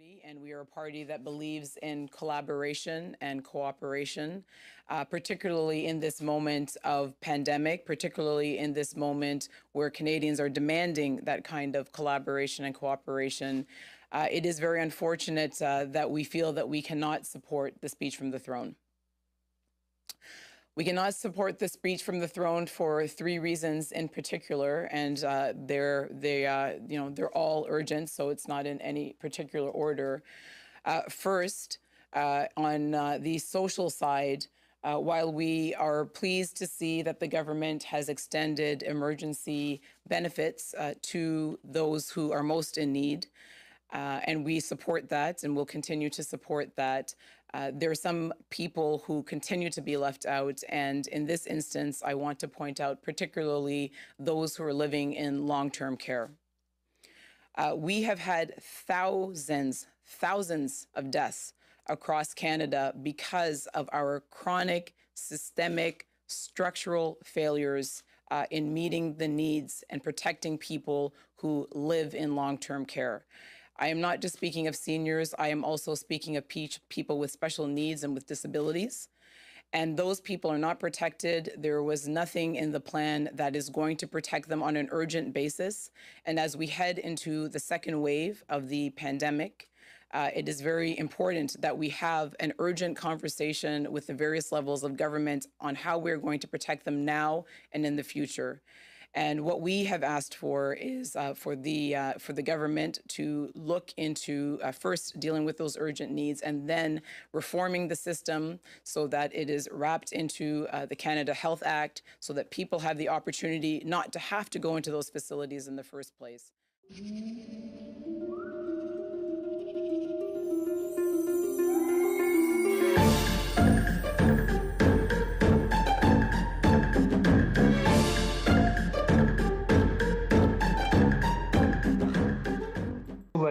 party, and we are a party that believes in collaboration and cooperation, particularly in this moment of pandemic, particularly in this moment where Canadians are demanding that kind of collaboration and cooperation. It is very unfortunate that we feel that we cannot support the speech from the throne. We cannot support the speech from the throne for three reasons in particular, and they're all urgent, so it's not in any particular order. First, on the social side, while we are pleased to see that the government has extended emergency benefits to those who are most in need, and we support that and will continue to support that. There are some people who continue to be left out, and in this instance, I want to point out particularly those who are living in long-term care. We have had thousands of deaths across Canada because of our chronic, systemic, structural failures in meeting the needs and protecting people who live in long-term care. I am not just speaking of seniors, I am also speaking of people with special needs and with disabilities. And those people are not protected. There was nothing in the plan that is going to protect them on an urgent basis. And as we head into the second wave of the pandemic, it is very important that we have an urgent conversation with the various levels of government on how we're going to protect them now and in the future. And what we have asked for is for the government to look into first dealing with those urgent needs and then reforming the system so that it is wrapped into the Canada Health Act so that people have the opportunity not to have to go into those facilities in the first place.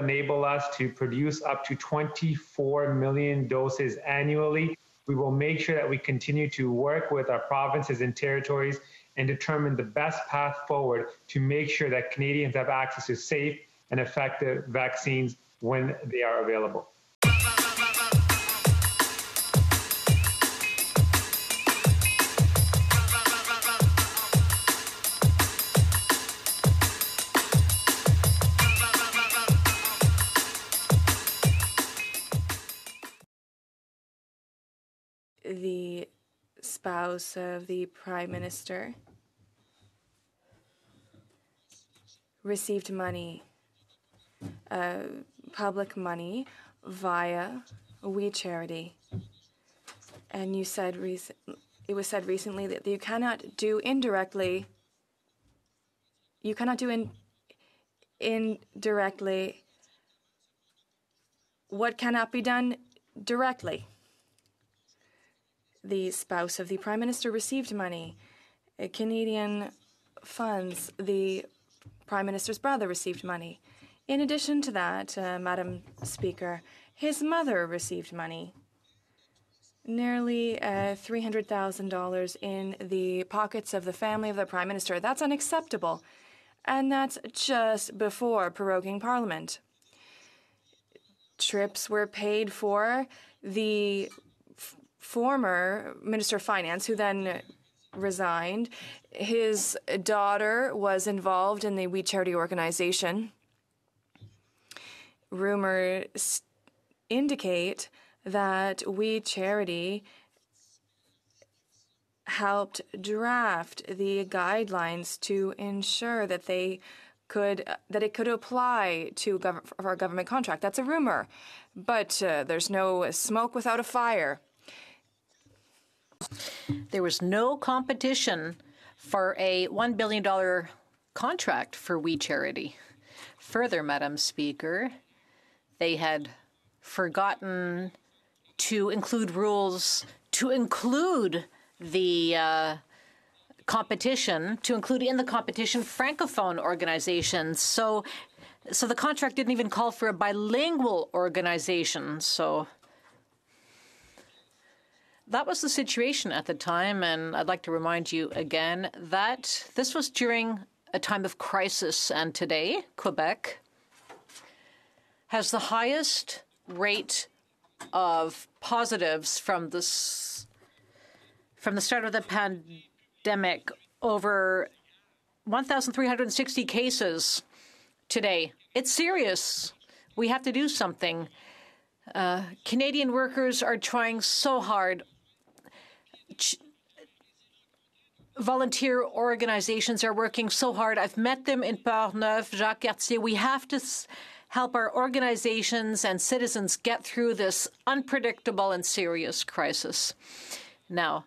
Enable us to produce up to 24 million doses annually. We will make sure that we continue to work with our provinces and territories and determine the best path forward to make sure that Canadians have access to safe and effective vaccines when they are available. The spouse of the Prime Minister received money, public money, via We Charity. And you said it was said recently that you cannot do indirectly. You cannot do indirectly what cannot be done directly. The spouse of the Prime Minister received money. Canadian funds, the Prime Minister's brother received money. In addition to that, Madam Speaker, his mother received money. Nearly $300,000 in the pockets of the family of the Prime Minister. That's unacceptable. And that's just before proroguing Parliament. Trips were paid for. The former Minister of Finance, who then resigned, his daughter was involved in the We Charity organization. Rumors indicate that We Charity helped draft the guidelines to ensure that it could apply to our government contract. That's a rumor, but there's no smoke without a fire. There was no competition for a $1 billion contract for We Charity. Further, Madam Speaker, they had forgotten to include rules to include the competition, to include in the competition Francophone organizations. So the contract didn't even call for a bilingual organization. So that was the situation at the time, and I'd like to remind you again that this was during a time of crisis, and today, Quebec has the highest rate of positives from the start of the pandemic, over 1,360 cases today. It's serious. We have to do something. Canadian workers are trying so hard. Volunteer organizations are working so hard. I've met them in Portneuf, Jacques-Cartier. We have to help our organizations and citizens get through this unpredictable and serious crisis. Now,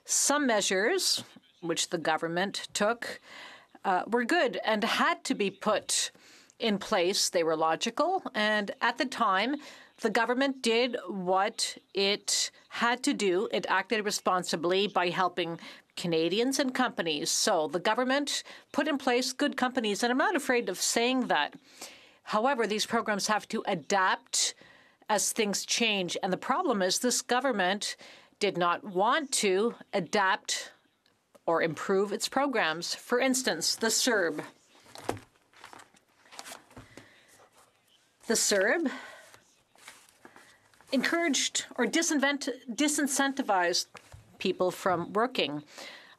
some measures which the government took were good and had to be put in place. They were logical. And at the time, the government did what it had to do. It acted responsibly by helping Canadians and companies. So the government put in place good companies, and I'm not afraid of saying that. However, these programs have to adapt as things change. And the problem is this government did not want to adapt or improve its programs. For instance, the CERB. The CERB encouraged or disincentivized people from working.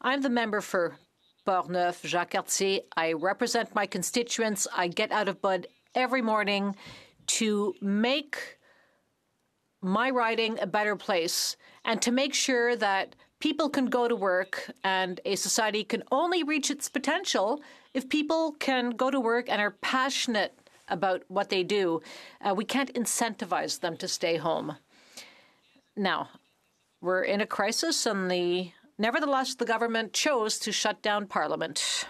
I'm the member for Portneuf, Jacques-Cartier. I represent my constituents. I get out of bed every morning to make my riding a better place and to make sure that people can go to work and a society can only reach its potential if people can go to work and are passionate about what they do. We can't incentivize them to stay home. Now, we're in a crisis, and nevertheless, the government chose to shut down Parliament.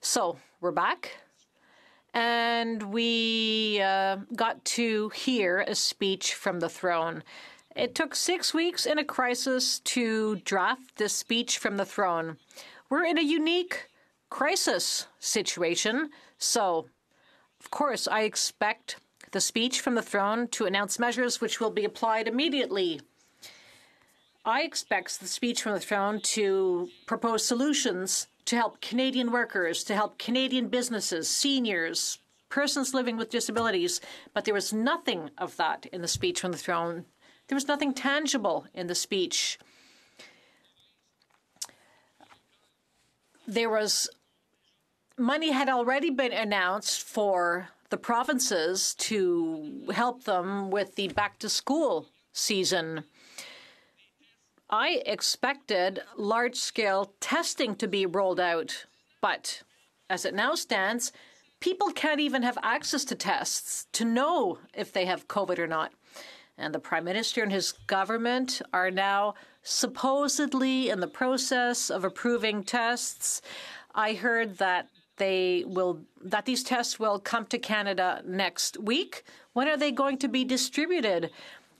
So we're back, and we got to hear a speech from the throne. It took 6 weeks in a crisis to draft this speech from the throne. We're in a unique crisis situation, so of course, I expect the speech from the throne to announce measures which will be applied immediately. I expect the speech from the throne to propose solutions to help Canadian workers, to help Canadian businesses, seniors, persons living with disabilities. But there was nothing of that in the speech from the throne. There was nothing tangible in the speech. Money had already been announced for the provinces to help them with the back-to-school season. I expected large-scale testing to be rolled out, but as it now stands, people can't even have access to tests to know if they have COVID or not. And the Prime Minister and his government are now supposedly in the process of approving tests. I heard that these tests will come to Canada next week. When are they going to be distributed?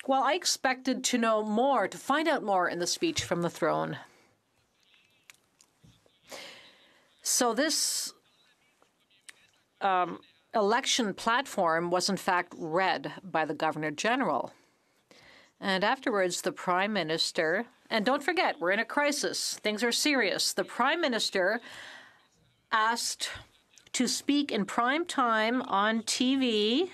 Well, I expected to know more, to find out more in the speech from the throne. So this election platform was in fact read by the Governor General. And afterwards, the Prime Minister, and don't forget, we're in a crisis. Things are serious. The Prime Minister asked to speak in prime time on TV.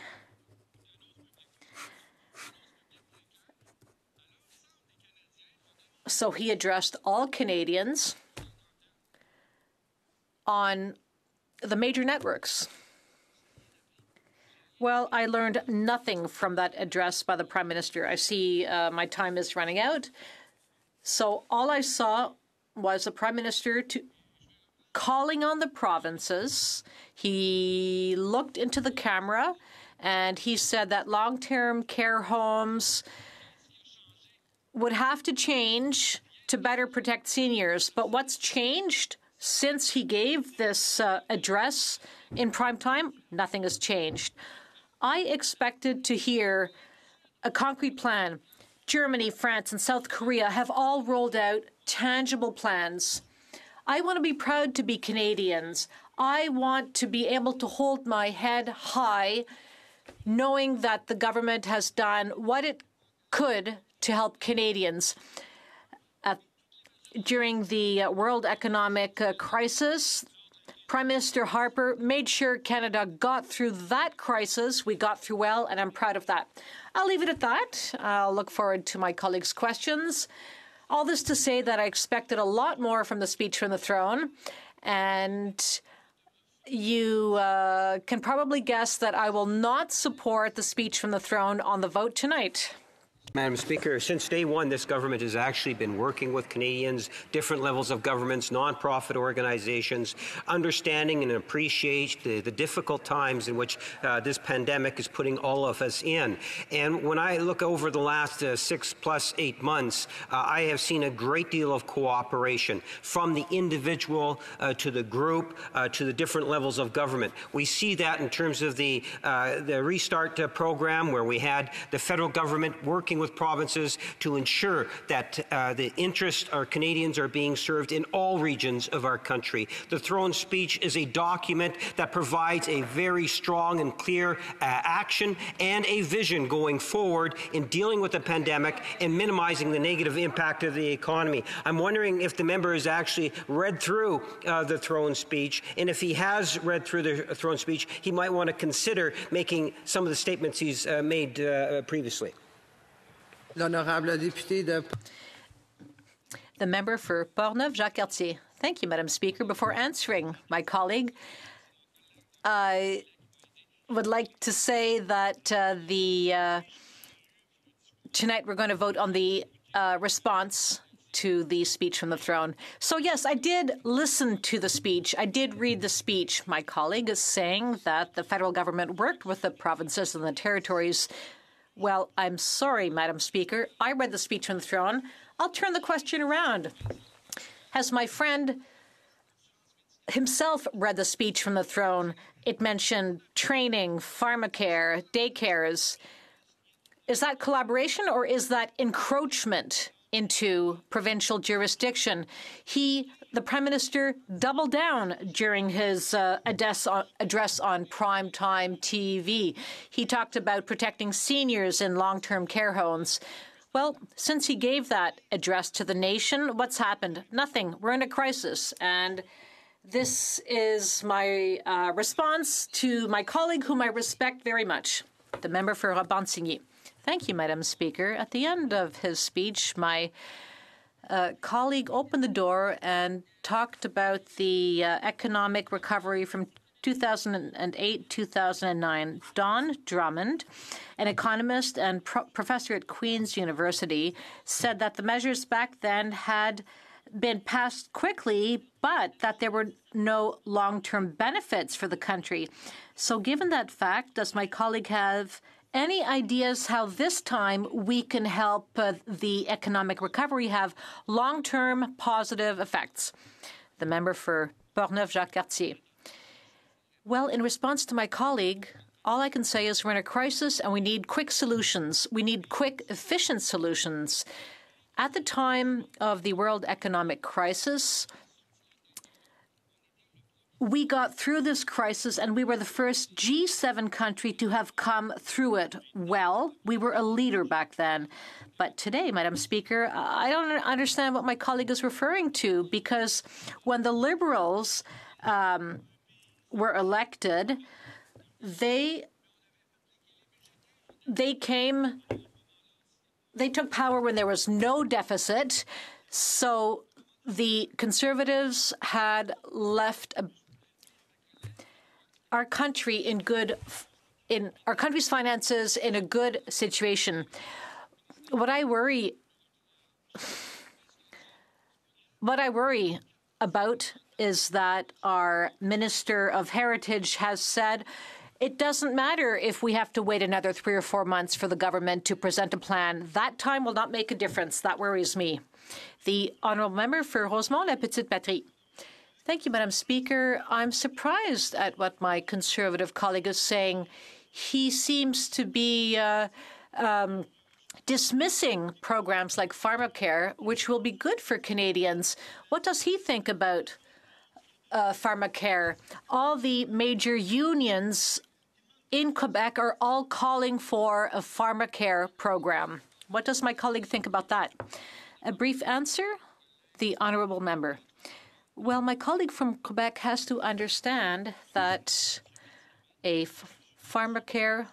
So he addressed all Canadians on the major networks. Well, I learned nothing from that address by the Prime Minister. I see my time is running out. So all I saw was the Prime Minister calling on the provinces. He looked into the camera and he said that long-term care homes would have to change to better protect seniors. But what's changed since he gave this address in prime time? Nothing has changed. I expected to hear a concrete plan. Germany, France, and South Korea have all rolled out tangible plans. I want to be proud to be Canadians. I want to be able to hold my head high, knowing that the government has done what it could to help Canadians. During the world economic crisis, Prime Minister Harper made sure Canada got through that crisis. We got through well, and I'm proud of that. I'll leave it at that. I'll look forward to my colleagues' questions. All this to say that I expected a lot more from the speech from the throne, and you can probably guess that I will not support the speech from the throne on the vote tonight. Madam Speaker, since day one, this government has actually been working with Canadians, different levels of governments, non-profit organizations, understanding and appreciate the difficult times in which this pandemic is putting all of us in. And when I look over the last 6+8 months, I have seen a great deal of cooperation from the individual to the group to the different levels of government. We see that in terms of the Restart program, where we had the federal government working with provinces to ensure that the interests of our Canadians are being served in all regions of our country. The throne speech is a document that provides a very strong and clear action and a vision going forward in dealing with the pandemic and minimizing the negative impact of the economy. I'm wondering if the member has actually read through the throne speech, and if he has read through the throne speech, he might want to consider making some of the statements he's made previously. The member for Portneuf-Jacques-Cartier. Thank you, Madam Speaker. Before answering my colleague, I would like to say that tonight we're going to vote on the response to the speech from the throne. So yes, I did listen to the speech. I did read the speech. My colleague is saying that the federal government worked with the provinces and the territories. Well, I'm sorry, Madam Speaker. I read the speech from the throne. I'll turn the question around. Has my friend himself read the speech from the throne? It mentioned training, pharmacare, daycares. Is that collaboration or is that encroachment into provincial jurisdiction? The Prime Minister doubled down during his address on primetime TV. He talked about protecting seniors in long-term care homes. Well, since he gave that address to the nation, what's happened? Nothing. We're in a crisis. And this is my response to my colleague, whom I respect very much, the member for Repentigny. Thank you, Madam Speaker. At the end of his speech, my colleague opened the door and talked about the economic recovery from 2008-2009. Don Drummond, an economist and professor at Queen's University, said that the measures back then had been passed quickly, but that there were no long-term benefits for the country. So given that fact, does my colleague have any ideas how this time we can help the economic recovery have long-term positive effects? The member for Portneuf-Jacques-Cartier. Well, in response to my colleague, all I can say is we're in a crisis and we need quick solutions. We need quick, efficient solutions. At the time of the world economic crisis, we got through this crisis, and we were the first G7 country to have come through it well. We were a leader back then. But today, Madam Speaker, I don't understand what my colleague is referring to, because when the Liberals were elected, they took power when there was no deficit. So the Conservatives had left our country our country's finances in a good situation. What I worry about is that our Minister of Heritage has said it doesn't matter if we have to wait another 3 or 4 months for the government to present a plan. That time will not make a difference. That worries me. The honourable member for Rosemont-La Petite Patrie. Thank you, Madam Speaker. I'm surprised at what my Conservative colleague is saying. He seems to be dismissing programs like pharmacare, which will be good for Canadians. What does he think about pharmacare? All the major unions in Quebec are all calling for a pharmacare program. What does my colleague think about that? A brief answer, the honourable member. Well, my colleague from Quebec has to understand that a pharmacare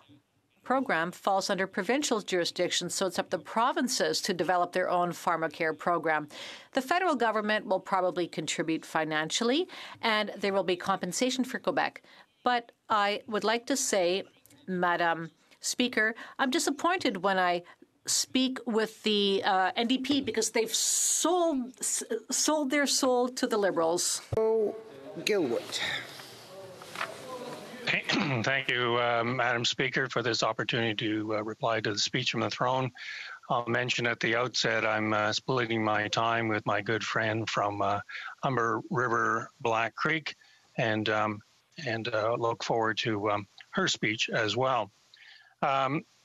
program falls under provincial jurisdiction, so it's up to provinces to develop their own pharmacare program. The federal government will probably contribute financially, and there will be compensation for Quebec. But I would like to say, Madam Speaker, I'm disappointed when I speak with the NDP because they've sold their soul to the Liberals. Gilwood. Thank you, Madam Speaker, for this opportunity to reply to the speech from the throne. I'll mention at the outset I'm splitting my time with my good friend from Humber River Black Creek, and look forward to her speech as well.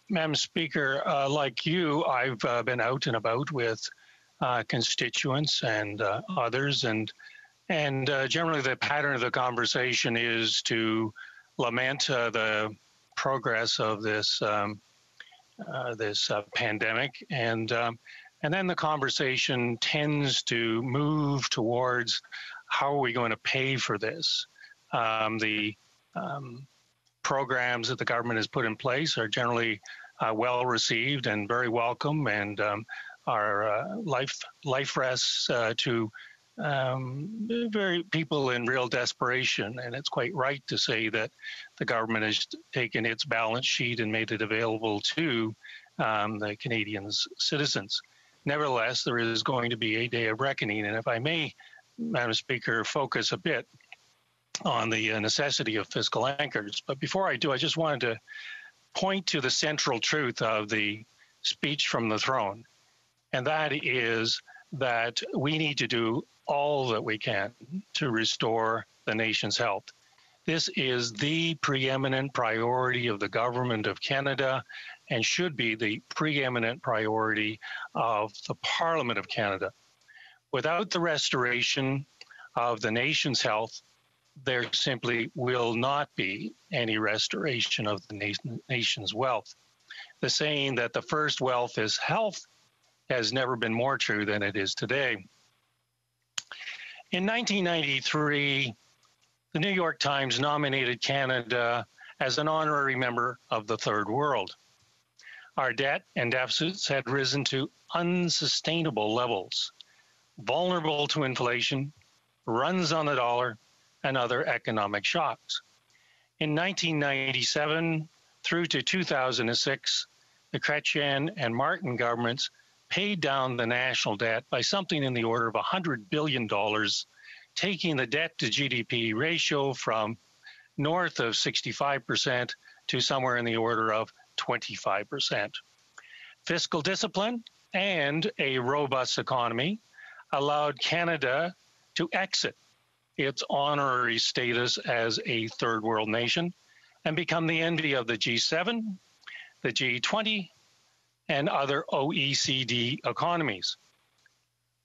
Madam Speaker, like you, I've been out and about with constituents and others, and generally the pattern of the conversation is to lament the progress of this pandemic, and then the conversation tends to move towards how are we going to pay for this. The programs that the government has put in place are generally well received and very welcome, and are life rests to very people in real desperation. And it's quite right to say that the government has taken its balance sheet and made it available to the Canadians' citizens. Nevertheless, there is going to be a day of reckoning. And if I may, Madam Speaker, focus a bit on the necessity of fiscal anchors. But before I do, I just wanted to point to the central truth of the speech from the throne. And that is that we need to do all that we can to restore the nation's health. This is the preeminent priority of the Government of Canada and should be the preeminent priority of the Parliament of Canada. Without the restoration of the nation's health, there simply will not be any restoration of the nation's wealth. The saying that the first wealth is health has never been more true than it is today. In 1993, the New York Times nominated Canada as an honorary member of the Third World. Our debt and deficits had risen to unsustainable levels, vulnerable to inflation, runs on the dollar, and other economic shocks. In 1997 through to 2006, the Chrétien and Martin governments paid down the national debt by something in the order of $100 billion, taking the debt to GDP ratio from north of 65% to somewhere in the order of 25%. Fiscal discipline and a robust economy allowed Canada to exit its honorary status as a third world nation and become the envy of the G7, the G20, and other OECD economies.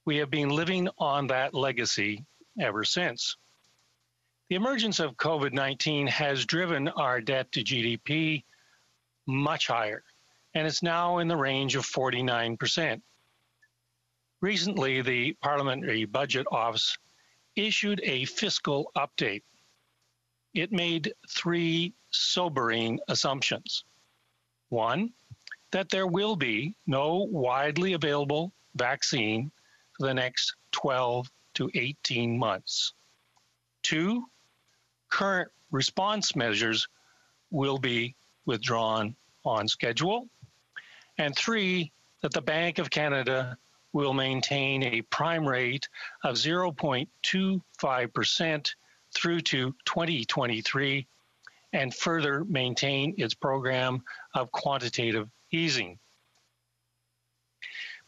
We have been living on that legacy ever since. The emergence of COVID-19 has driven our debt to GDP much higher, and it's now in the range of 49%. Recently, the Parliamentary Budget Office issued a fiscal update. It made three sobering assumptions. One, that there will be no widely available vaccine for the next 12 to 18 months. Two, current response measures will be withdrawn on schedule. And three, that the Bank of Canada will maintain a prime rate of 0.25% through to 2023 and further maintain its program of quantitative easing.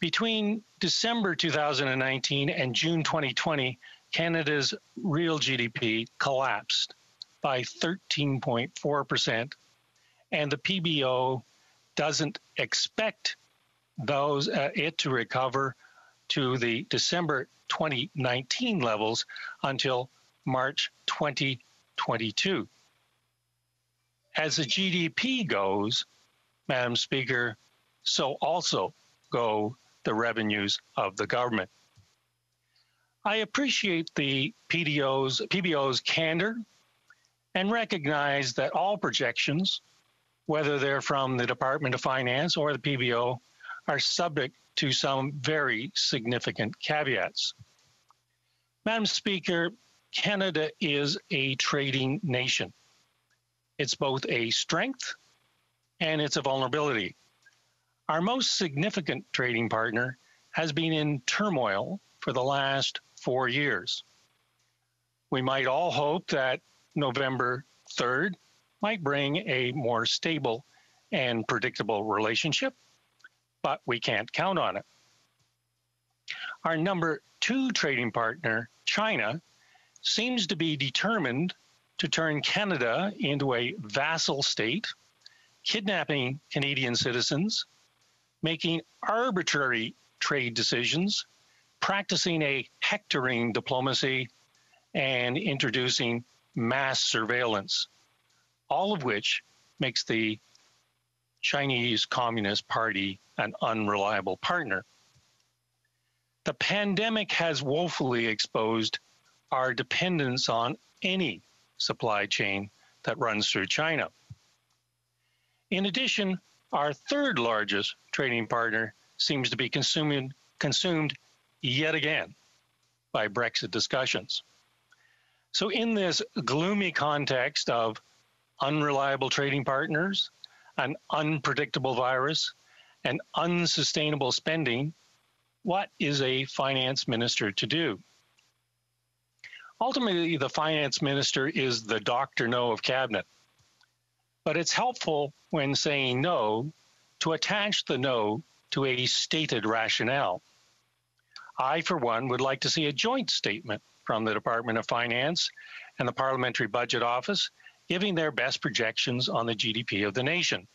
Between December 2019 and June 2020, Canada's real GDP collapsed by 13.4%, and the PBO doesn't expect it to recover to the December 2019 levels until March 2022. As the GDP goes, Madam Speaker, so also go the revenues of the government. I appreciate the PBO's candor and recognize that all projections, whether they're from the Department of Finance or the PBO, are subject to some very significant caveats. Madam Speaker, Canada is a trading nation. It's both a strength and it's a vulnerability. Our most significant trading partner has been in turmoil for the last 4 years. We might all hope that November 3rd might bring a more stable and predictable relationship, but we can't count on it. Our number 2 trading partner, China, seems to be determined to turn Canada into a vassal state, kidnapping Canadian citizens, making arbitrary trade decisions, practicing a hectoring diplomacy, and introducing mass surveillance, all of which makes the Chinese Communist Party an unreliable partner. The pandemic has woefully exposed our dependence on any supply chain that runs through China. In addition, our third largest trading partner seems to be consumed yet again by Brexit discussions. So in this gloomy context of unreliable trading partners, an unpredictable virus, and unsustainable spending, what is a finance minister to do? Ultimately, the finance minister is the Dr. No of cabinet. But it's helpful when saying no to attach the no to a stated rationale. I, for one, would like to see a joint statement from the Department of Finance and the Parliamentary Budget Office giving their best projections on the GDP of the nation.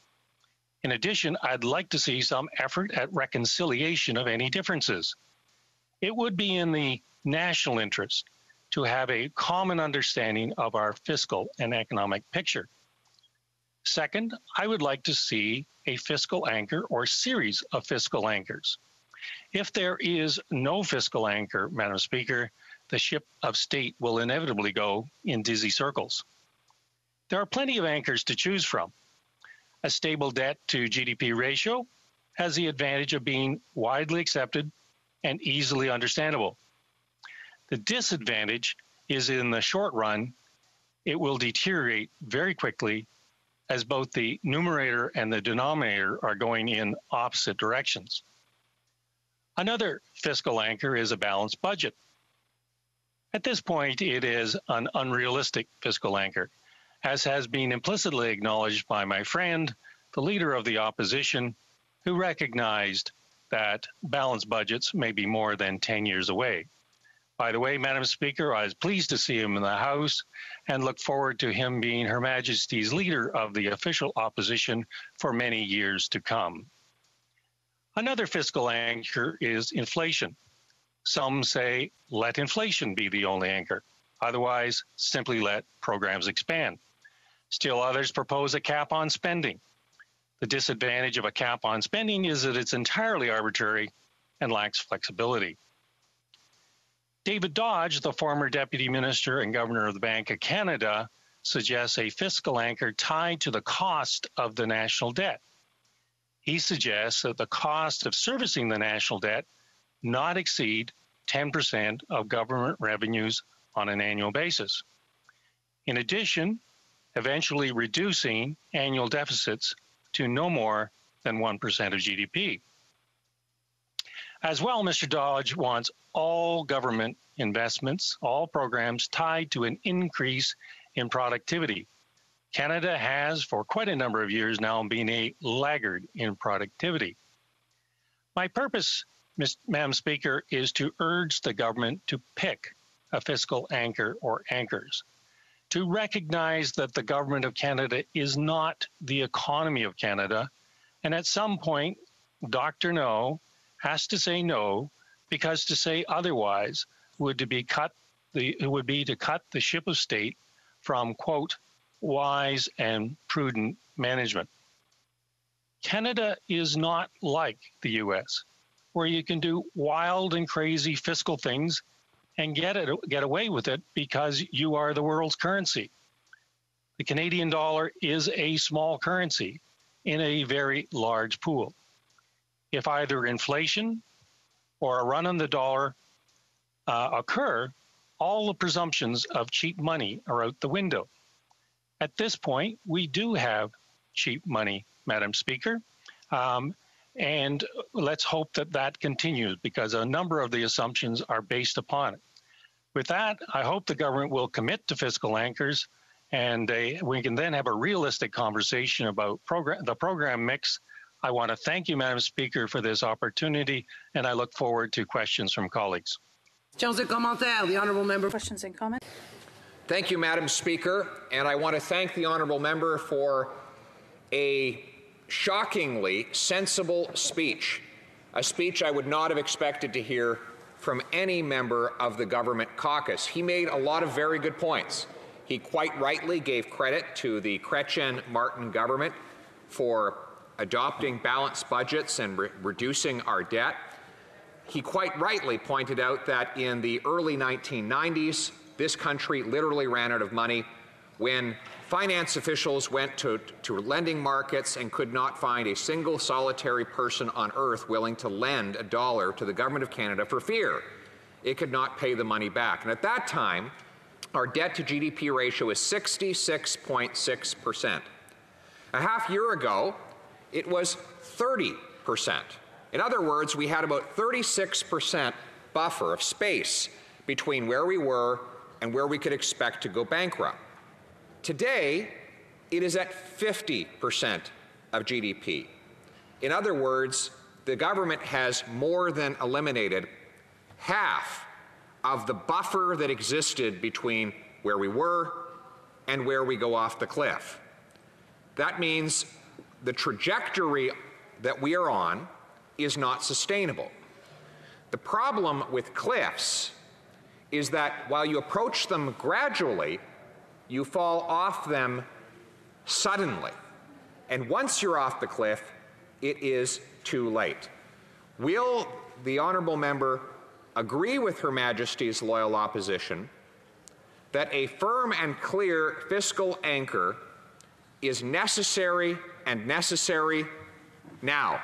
In addition, I'd like to see some effort at reconciliation of any differences. It would be in the national interest to have a common understanding of our fiscal and economic picture. Second, I would like to see a fiscal anchor or series of fiscal anchors. If there is no fiscal anchor, Madam Speaker, the ship of state will inevitably go in dizzy circles. There are plenty of anchors to choose from. A stable debt to GDP ratio has the advantage of being widely accepted and easily understandable. The disadvantage is in the short run, it will deteriorate very quickly as both the numerator and the denominator are going in opposite directions. Another fiscal anchor is a balanced budget. At this point, it is an unrealistic fiscal anchor, as has been implicitly acknowledged by my friend, the leader of the opposition, who recognized that balanced budgets may be more than 10 years away. By the way, Madam Speaker, I was pleased to see him in the House and look forward to him being Her Majesty's leader of the official opposition for many years to come. Another fiscal anchor is inflation. Some say, let inflation be the only anchor. Otherwise, simply let programs expand. Still others propose a cap on spending. The disadvantage of a cap on spending is that it's entirely arbitrary and lacks flexibility. David Dodge, the former Deputy Minister and Governor of the Bank of Canada, suggests a fiscal anchor tied to the cost of the national debt. He suggests that the cost of servicing the national debt not exceed 10% of government revenues on an annual basis. In addition, eventually reducing annual deficits to no more than 1% of GDP. As well, Mr. Dodge wants all government investments, all programs tied to an increase in productivity. Canada has, for quite a number of years now, been a laggard in productivity. My purpose, Madam Speaker, is to urge the government to pick a fiscal anchor or anchors, to recognize that the government of Canada is not the economy of Canada, and at some point, Dr. No has to say no, because to say otherwise would be to cut the ship of state from, quote, wise and prudent management. Canada is not like the US, where you can do wild and crazy fiscal things and get away with it because you are the world's currency. The Canadian dollar is a small currency in a very large pool. If either inflation or a run on the dollar occur, all the presumptions of cheap money are out the window. At this point, we do have cheap money, Madam Speaker, and let's hope that that continues because a number of the assumptions are based upon it. With that, I hope the government will commit to fiscal anchors and we can then have a realistic conversation about the program mix. I want to thank you, Madam Speaker, for this opportunity, and I look forward to questions from colleagues. The honourable member. Questions and comments? Thank you, Madam Speaker, and I want to thank the honourable member for a shockingly sensible speech, a speech I would not have expected to hear from any member of the government caucus. He made a lot of very good points. He quite rightly gave credit to the Chrétien-Martin government for adopting balanced budgets and reducing our debt. He quite rightly pointed out that in the early 1990s, this country literally ran out of money when finance officials went to lending markets and could not find a single solitary person on earth willing to lend $1 to the Government of Canada for fear it could not pay the money back. And at that time, our debt to GDP ratio was 66.6%. A half year ago, it was 30%. In other words, we had about 36% buffer of space between where we were and where we could expect to go bankrupt. Today, it is at 50% of GDP. In other words, the government has more than eliminated half of the buffer that existed between where we were and where we go off the cliff. That means the trajectory that we are on is not sustainable. The problem with cliffs is that while you approach them gradually, you fall off them suddenly. And once you're off the cliff, it is too late. Will the honourable member agree with Her Majesty's loyal opposition that a firm and clear fiscal anchor is necessary and necessary now?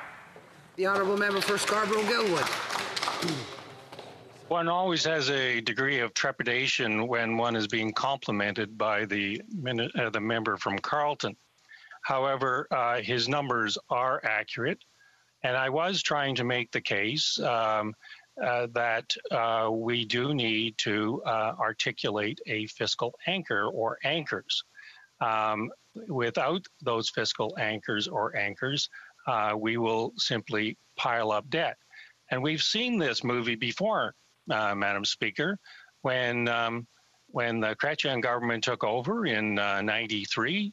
The honourable member for Scarborough-Guildwood. One always has a degree of trepidation when one is being complimented by the member from Carleton. However, his numbers are accurate, and I was trying to make the case that we do need to articulate a fiscal anchor or anchors. Without those fiscal anchors or anchors, we will simply pile up debt. And we've seen this movie before, Madam Speaker, when the Chrétien government took over in '93,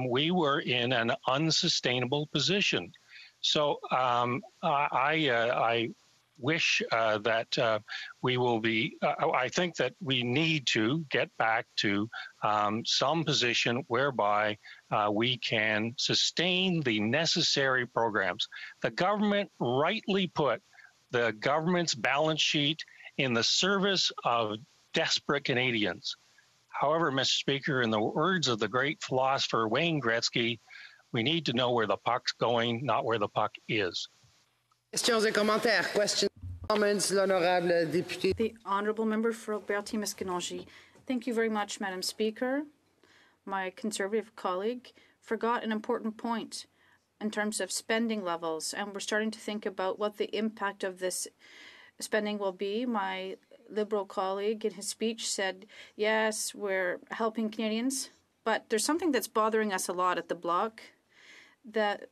we were in an unsustainable position. So I wish that we will be, I think that we need to get back to some position whereby we can sustain the necessary programs. The government rightly put the government's balance sheet in the service of desperate Canadians. However, Mr. Speaker, in the words of the great philosopher Wayne Gretzky, we need to know where the puck's going, not where the puck is. Questions et commentaires. Questions, comments, l'honorable député. The honourable member for Alberti-Misconongee. Thank you very much, Madam Speaker. My Conservative colleague forgot an important point in terms of spending levels, and we're starting to think about what the impact of this spending will be. My Liberal colleague in his speech said, yes, we're helping Canadians, but there's something that's bothering us a lot at the Bloc. The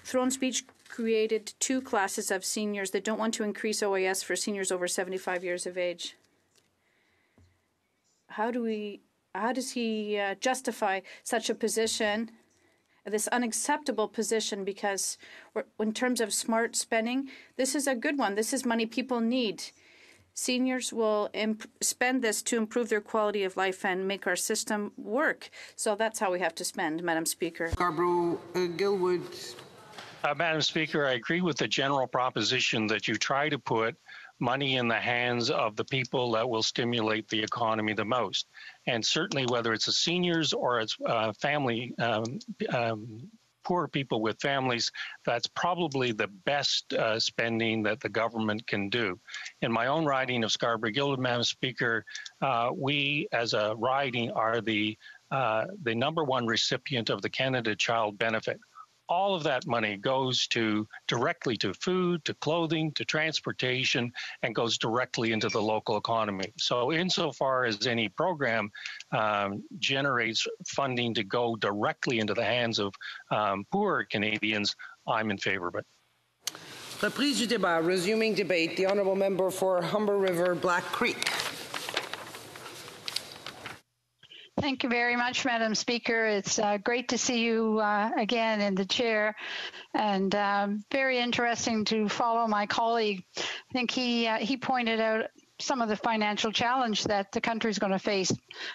Trone speech created two classes of seniors that don't want to increase OAS for seniors over 75 years of age. How does he justify such a position, this unacceptable position, because in terms of smart spending, this is a good one. This is money people need. Seniors will spend this to improve their quality of life and make our system work. So that's how we have to spend, Madam Speaker. Scarborough-Guildwood. Madam Speaker, I agree with the general proposition that you try to put money in the hands of the people that will stimulate the economy the most. And certainly whether it's the seniors or it's poor people with families, that's probably the best spending that the government can do. In my own riding of Scarborough-Guildwood, Madam Speaker, we as a riding are the #1 recipient of the Canada Child Benefit. All of that money goes directly to food, to clothing, to transportation, and goes directly into the local economy. So insofar as any program generates funding to go directly into the hands of poor Canadians, I'm in favor of it. Reprise du débat. Resuming debate. The honourable member for Humber River, Black Creek. Thank you very much, Madam Speaker. It's great to see you again in the chair, and very interesting to follow my colleague. I think he pointed out some of the financial challenge that the country is going to face.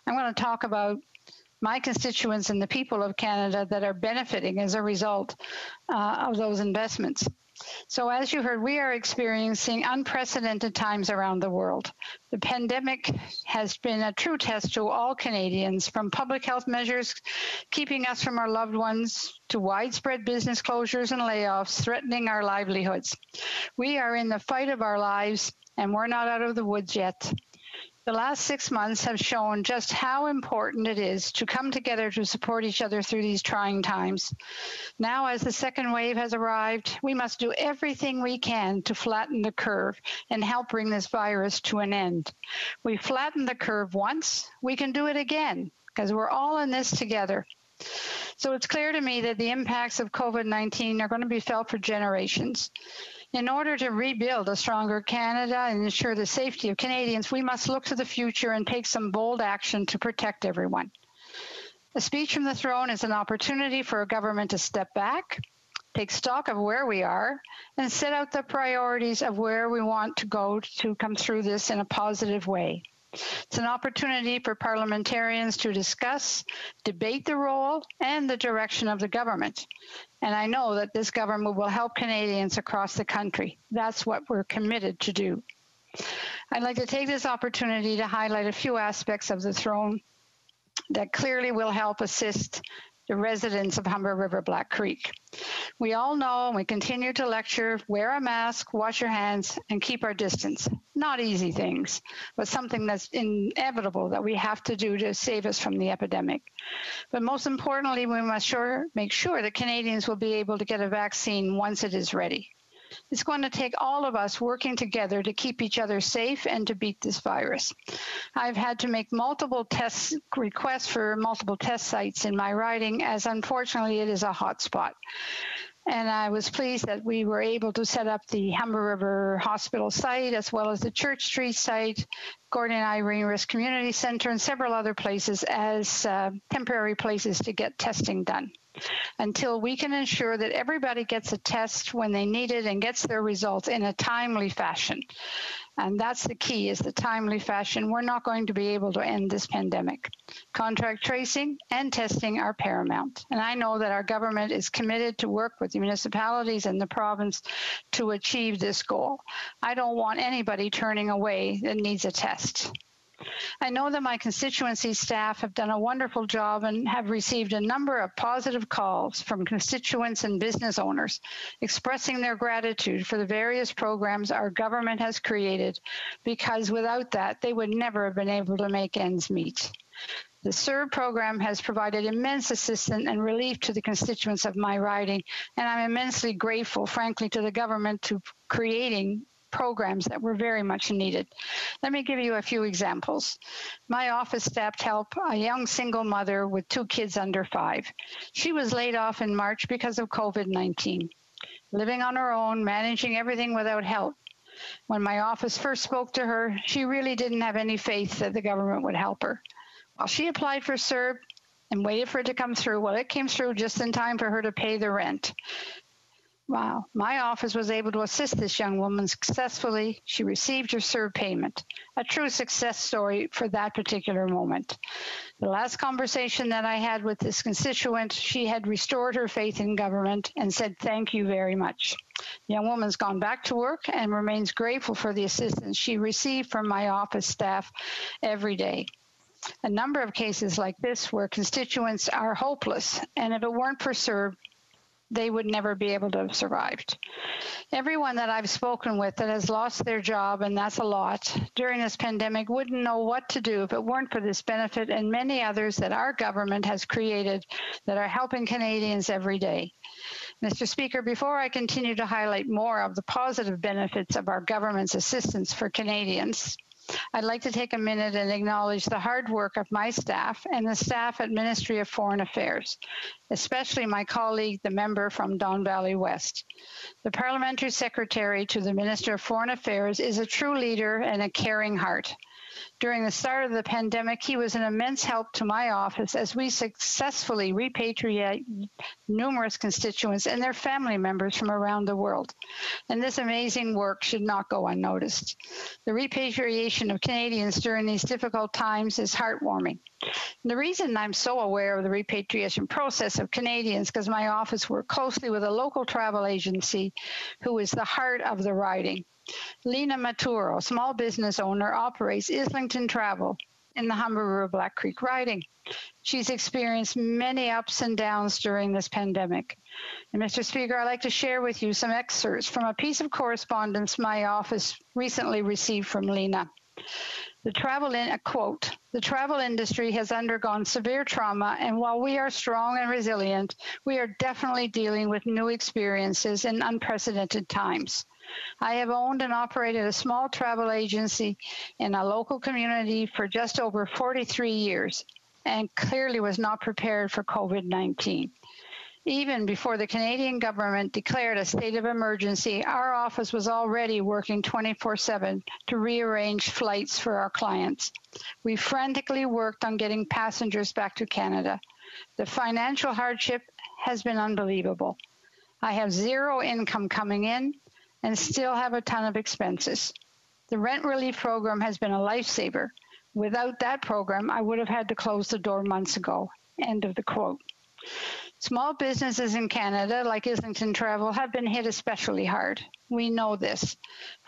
I'm going to talk about my constituents and the people of Canada that are benefiting as a result of those investments. So as you heard, we are experiencing unprecedented times around the world. The pandemic has been a true test to all Canadians, from public health measures keeping us from our loved ones to widespread business closures and layoffs threatening our livelihoods. We are in the fight of our lives, and we're not out of the woods yet. The last 6 months have shown just how important it is to come together to support each other through these trying times. Now, as the second wave has arrived, we must do everything we can to flatten the curve and help bring this virus to an end. We flattened the curve once, we can do it again, because we're all in this together. So it's clear to me that the impacts of COVID-19 are going to be felt for generations. In order to rebuild a stronger Canada and ensure the safety of Canadians, we must look to the future and take some bold action to protect everyone. A speech from the throne is an opportunity for a government to step back, take stock of where we are, and set out the priorities of where we want to go to come through this in a positive way. It's an opportunity for parliamentarians to discuss, debate the role and the direction of the government. And I know that this government will help Canadians across the country. That's what we're committed to do. I'd like to take this opportunity to highlight a few aspects of the throne that clearly will help assist the residents of Humber River Black Creek. We all know, and we continue to lecture, wear a mask, wash your hands, and keep our distance. Not easy things, but something that's inevitable that we have to do to save us from the epidemic. But most importantly, we must make sure that Canadians will be able to get a vaccine once it is ready. It's going to take all of us working together to keep each other safe and to beat this virus. I've had to make multiple requests for multiple test sites in my riding, as unfortunately it is a hot spot. And I was pleased that we were able to set up the Humber River Hospital site, as well as the Church Street site, Gordon and Irene Risk Community Center, and several other places as temporary places to get testing done, until we can ensure that everybody gets a test when they need it and gets their results in a timely fashion. And that's the key, is the timely fashion. We're not going to be able to end this pandemic. Contact tracing and testing are paramount. And I know that our government is committed to work with the municipalities and the province to achieve this goal. I don't want anybody turning away that needs a test. I know that my constituency staff have done a wonderful job and have received a number of positive calls from constituents and business owners expressing their gratitude for the various programs our government has created, because without that, they would never have been able to make ends meet. The SERVE program has provided immense assistance and relief to the constituents of my riding, and I'm immensely grateful, frankly, to the government to creating programs that were very much needed. Let me give you a few examples. My office staff helped a young single mother with 2 kids under 5. She was laid off in March because of COVID-19, living on her own, managing everything without help. When my office first spoke to her, she really didn't have any faith that the government would help her. Well, she applied for SERVE and waited for it to come through. Well, it came through just in time for her to pay the rent. Wow. My office was able to assist this young woman successfully. She received her CERB payment, a true success story for that particular moment. The last conversation that I had with this constituent, she had restored her faith in government and said, "Thank you very much." The young woman's gone back to work and remains grateful for the assistance she received from my office staff every day. A number of cases like this where constituents are hopeless, and if it weren't for CERB, they would never be able to have survived. Everyone that I've spoken with that has lost their job, and that's a lot, during this pandemic wouldn't know what to do if it weren't for this benefit and many others that our government has created that are helping Canadians every day. Mr. Speaker, before I continue to highlight more of the positive benefits of our government's assistance for Canadians, I'd like to take a minute and acknowledge the hard work of my staff and the staff at Ministry of Foreign Affairs, especially my colleague, the member from Don Valley West. The Parliamentary Secretary to the Minister of Foreign Affairs is a true leader and a caring heart. During the start of the pandemic, he was an immense help to my office as we successfully repatriate numerous constituents and their family members from around the world. And this amazing work should not go unnoticed. The repatriation of Canadians during these difficult times is heartwarming. And the reason I'm so aware of the repatriation process of Canadians because my office worked closely with a local travel agency who is the heart of the riding. Lena Maturo, small business owner, operates Islington Travel in the Humber River Black Creek riding. She's experienced many ups and downs during this pandemic. And Mr. Speaker, I'd like to share with you some excerpts from a piece of correspondence my office recently received from Lena. A quote, "The travel industry has undergone severe trauma, and while we are strong and resilient, we are definitely dealing with new experiences in unprecedented times. I have owned and operated a small travel agency in a local community for just over 43 years and clearly was not prepared for COVID-19. Even before the Canadian government declared a state of emergency, our office was already working 24/7 to rearrange flights for our clients. We frantically worked on getting passengers back to Canada. The financial hardship has been unbelievable. I have zero income coming in and still have a ton of expenses. The rent relief program has been a lifesaver. Without that program, I would have had to close the door months ago." End of the quote. Small businesses in Canada, like Islington Travel, have been hit especially hard. We know this.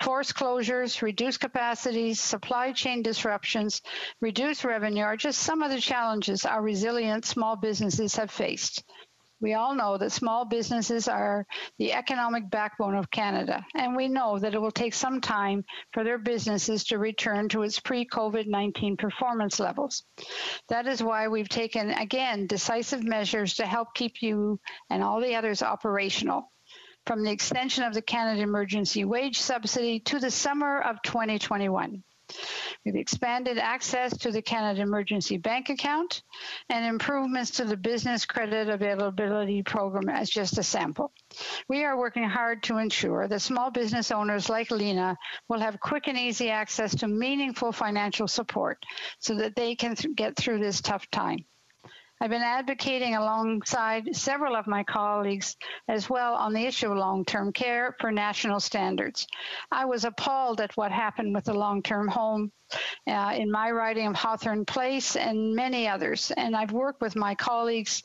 Forced closures, reduced capacities, supply chain disruptions, reduced revenue are just some of the challenges our resilient small businesses have faced. We all know that small businesses are the economic backbone of Canada, and we know that it will take some time for their businesses to return to its pre-COVID-19 performance levels. That is why we've taken, again, decisive measures to help keep you and all the others operational, from the extension of the Canada Emergency Wage Subsidy to the summer of 2021. We've expanded access to the Canada Emergency Bank Account and improvements to the Business Credit Availability Program as just a sample. We are working hard to ensure that small business owners like Lena will have quick and easy access to meaningful financial support so that they can get through this tough time. I've been advocating alongside several of my colleagues as well on the issue of long-term care for national standards. I was appalled at what happened with the long-term home in my riding of Hawthorne Place and many others. And I've worked with my colleagues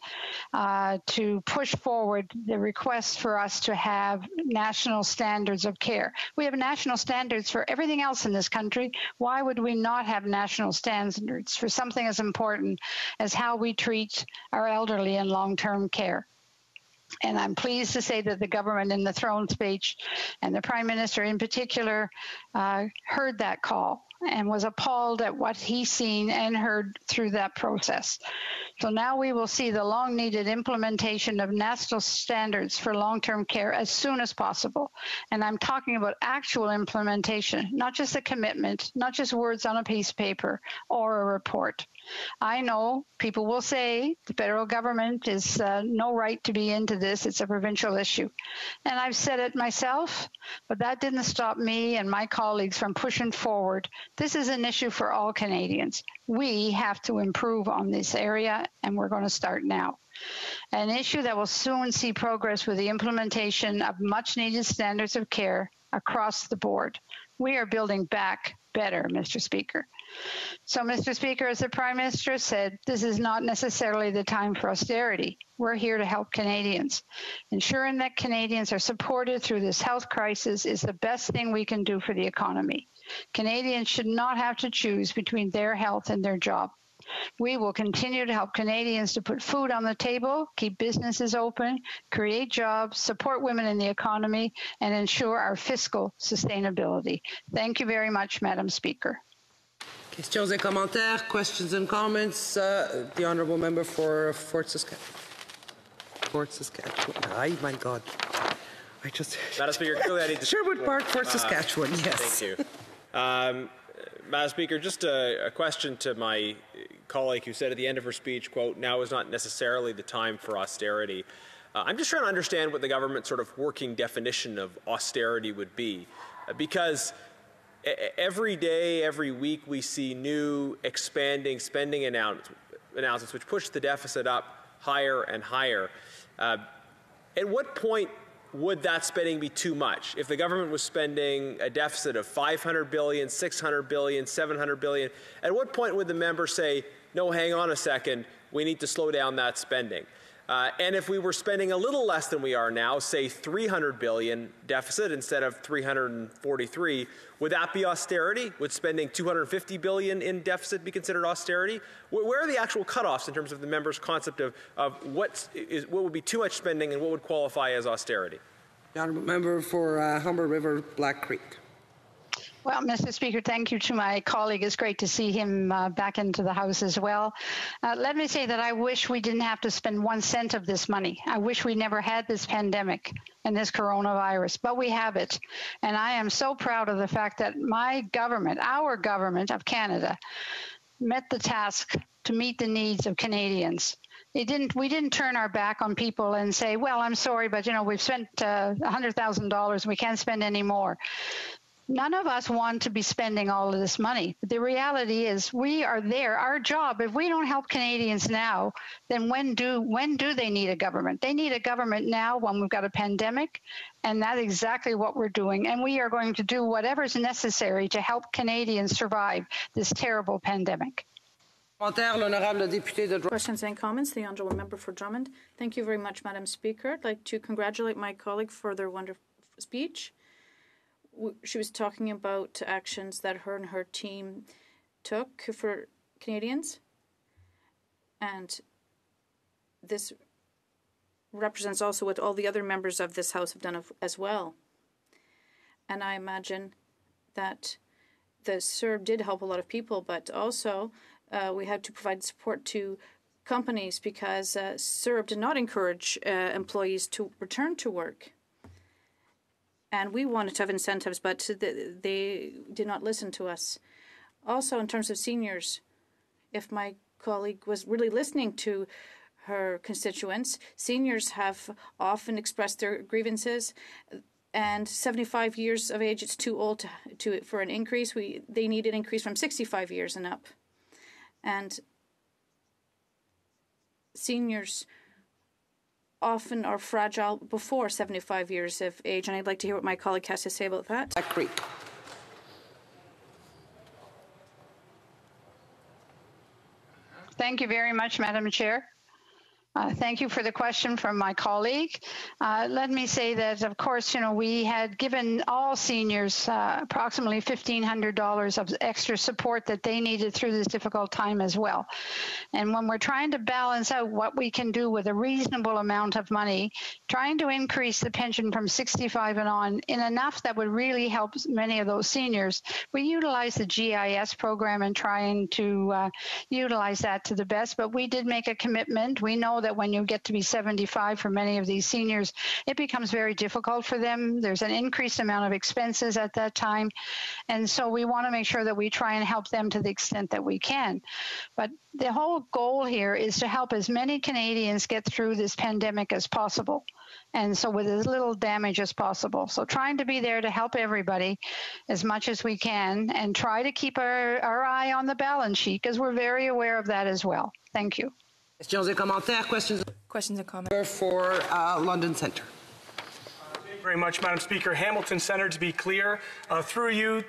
to push forward the request for us to have national standards of care. We have national standards for everything else in this country. Why would we not have national standards for something as important as how we treat our elderly in long-term care? And I'm pleased to say that the government in the Throne speech and the Prime Minister in particular heard that call and was appalled at what he's seen and heard through that process. So now we will see the long-needed implementation of national standards for long-term care as soon as possible. And I'm talking about actual implementation, not just a commitment, not just words on a piece of paper or a report. I know people will say the federal government is no right to be into this. It's a provincial issue. And I've said it myself, but that didn't stop me and my colleagues from pushing forward. This is an issue for all Canadians. We have to improve on this area, and we're going to start now. An issue that will soon see progress with the implementation of much-needed standards of care across the board. We are building back better, Mr. Speaker. So, Mr. Speaker, as the Prime Minister said, this is not necessarily the time for austerity. We're here to help Canadians. Ensuring that Canadians are supported through this health crisis is the best thing we can do for the economy. Canadians should not have to choose between their health and their job. We will continue to help Canadians to put food on the table, keep businesses open, create jobs, support women in the economy, and ensure our fiscal sustainability. Thank you very much, Madam Speaker. Questions et commentaires, questions and comments. The Honourable Member for Fort Saskatchewan. Oh my God. I just... Madam Speaker, clearly I need to... Sherwood Park, Fort Saskatchewan, yes. Thank you. Madam Speaker, just a question to my colleague who said at the end of her speech, quote, now is not necessarily the time for austerity. I'm just trying to understand what the government's sort of working definition of austerity would be. Because every day, every week, we see new expanding spending announcements which push the deficit up higher and higher. At what point would that spending be too much? If the government was spending a deficit of $500 billion, $600 billion, $700 billion, at what point would the member say, no, hang on a second, we need to slow down that spending? And if we were spending a little less than we are now, say $300 billion deficit instead of $343, would that be austerity? Would spending $250 billion in deficit be considered austerity? Where are the actual cutoffs in terms of the member's concept of what would be too much spending and what would qualify as austerity? The Honourable Member for Humber River, Black Creek. Well, Mr. Speaker, thank you to my colleague. It's great to see him back into the House as well. Let me say that I wish we didn't have to spend 1 cent of this money. I wish we never had this pandemic and this coronavirus, but we have it. And I am so proud of the fact that my government, our government of Canada, met the task to meet the needs of Canadians. We didn't turn our back on people and say, well, I'm sorry, but we've spent $100,000 and we can't spend any more. None of us want to be spending all of this money. The reality is we are there. Our job, if we don't help Canadians now, then when do they need a government? They need a government now when we've got a pandemic, and that's exactly what we're doing. And we are going to do whatever is necessary to help Canadians survive this terrible pandemic. Questions and comments. The Honourable Member for Drummond. Thank you very much, Madam Speaker. I'd like to congratulate my colleague for their wonderful speech. She was talking about actions that her and her team took for Canadians. And this represents also what all the other members of this House have done as well. And I imagine that the CERB did help a lot of people, but also we had to provide support to companies because CERB did not encourage employees to return to work. And we wanted to have incentives, but they did not listen to us. Also, in terms of seniors, if my colleague was really listening to her constituents, seniors have often expressed their grievances. And 75 years of age, it's too old for an increase. They need an increase from 65 years and up. And seniors often are fragile before 75 years of age, and I'd like to hear what my colleague has to say about that. Creek. Thank you very much, Madam Chair. Thank you for the question from my colleague. Let me say that, of course, we had given all seniors approximately $1,500 of extra support that they needed through this difficult time as well. And when we're trying to balance out what we can do with a reasonable amount of money, trying to increase the pension from 65 and on in enough that would really help many of those seniors, we utilize the GIS program and trying to utilize that to the best. But we did make a commitment. We know that when you get to be 75, for many of these seniors, it becomes very difficult for them. There's an increased amount of expenses at that time. And so we want to make sure that we try and help them to the extent that we can. But the whole goal here is to help as many Canadians get through this pandemic as possible. And so with as little damage as possible. So trying to be there to help everybody as much as we can and try to keep our eye on the balance sheet because we're very aware of that as well. Thank you. Questions et commentaires? Questions and comments? For London Centre. Very much, Madam Speaker. Hamilton Centre, to be clear, through you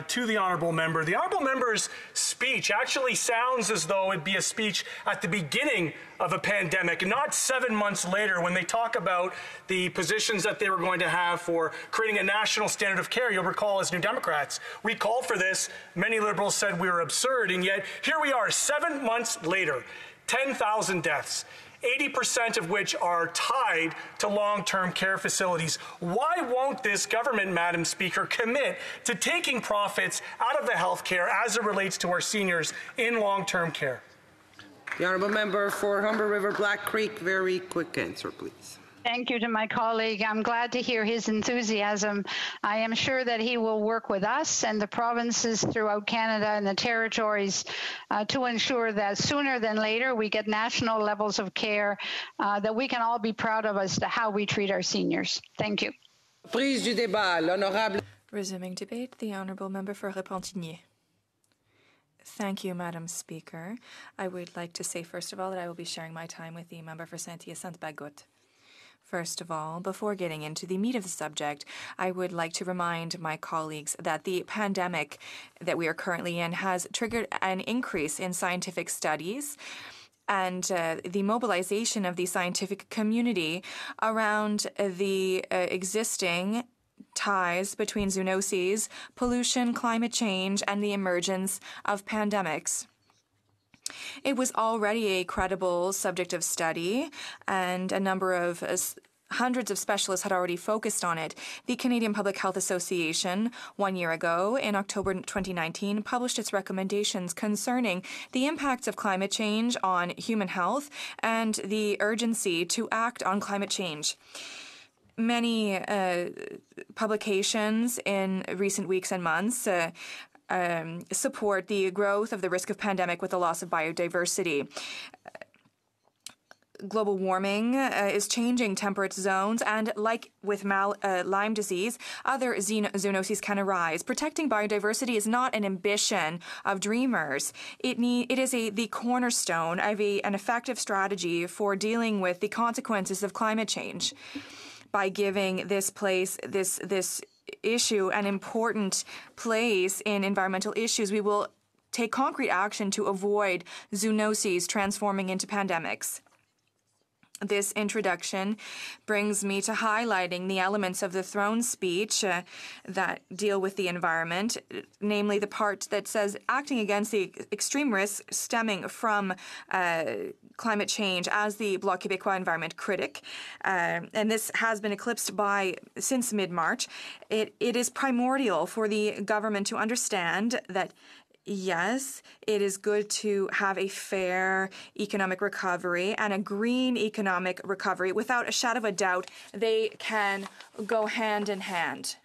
to the Honourable Member. The Honourable Member's speech actually sounds as though it'd be a speech at the beginning of a pandemic, not 7 months later when they talk about the positions that they were going to have for creating a national standard of care. You'll recall as New Democrats, we called for this. Many Liberals said we were absurd, and yet here we are 7 months later, 10,000 deaths. 80% of which are tied to long-term care facilities. Why won't this government, Madam Speaker, commit to taking profits out of the health care as it relates to our seniors in long-term care? The Honourable Member for Humber River Black Creek, very quick answer, please. Thank you to my colleague. I'm glad to hear his enthusiasm. I am sure that he will work with us and the provinces throughout Canada and the territories to ensure that sooner than later we get national levels of care that we can all be proud of as to how we treat our seniors. Thank you. Prise du débat, l'honorable. Resuming debate, the Honourable Member for Repentigny. Thank you, Madam Speaker. I would like to say, first of all, that I will be sharing my time with the Member for Saint-Hyacinthe-Bagotte. First of all, before getting into the meat of the subject, I would like to remind my colleagues that the pandemic that we are currently in has triggered an increase in scientific studies and the mobilization of the scientific community around the existing ties between zoonoses, pollution, climate change, and the emergence of pandemics. It was already a credible subject of study, and a number of hundreds of specialists had already focused on it. The Canadian Public Health Association, 1 year ago, in October 2019, published its recommendations concerning the impacts of climate change on human health and the urgency to act on climate change. Many publications in recent weeks and months support the growth of the risk of pandemic with the loss of biodiversity. Global warming is changing temperate zones, and like with Lyme disease, other zoonoses can arise. Protecting biodiversity is not an ambition of dreamers. It is the cornerstone of an effective strategy for dealing with the consequences of climate change. By giving this issue an important place in environmental issues, we will take concrete action to avoid zoonoses transforming into pandemics. This introduction brings me to highlighting the elements of the Trone speech that deal with the environment, namely the part that says acting against the extreme risks stemming from climate change as the Bloc Québécois environment critic. And this has been eclipsed since mid-March. It is primordial for the government to understand that yes, it is good to have a fair economic recovery and a green economic recovery. Without a shadow of a doubt, they can go hand in hand,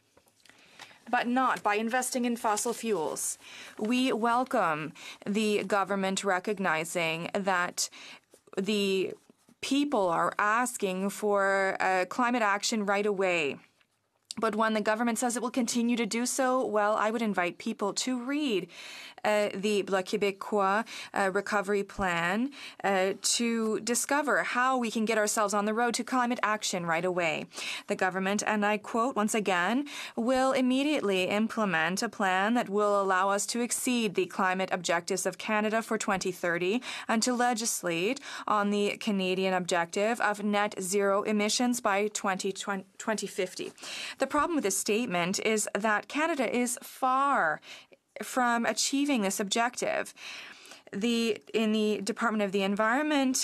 but not by investing in fossil fuels. We welcome the government recognizing that the people are asking for climate action right away. But when the government says it will continue to do so, well, I would invite people to read the Bloc Québécois recovery plan to discover how we can get ourselves on the road to climate action right away. The government, and I quote once again, will immediately implement a plan that will allow us to exceed the climate objectives of Canada for 2030 and to legislate on the Canadian objective of net zero emissions by 2050. The problem with this statement is that Canada is far from achieving this objective. In the Department of the Environment,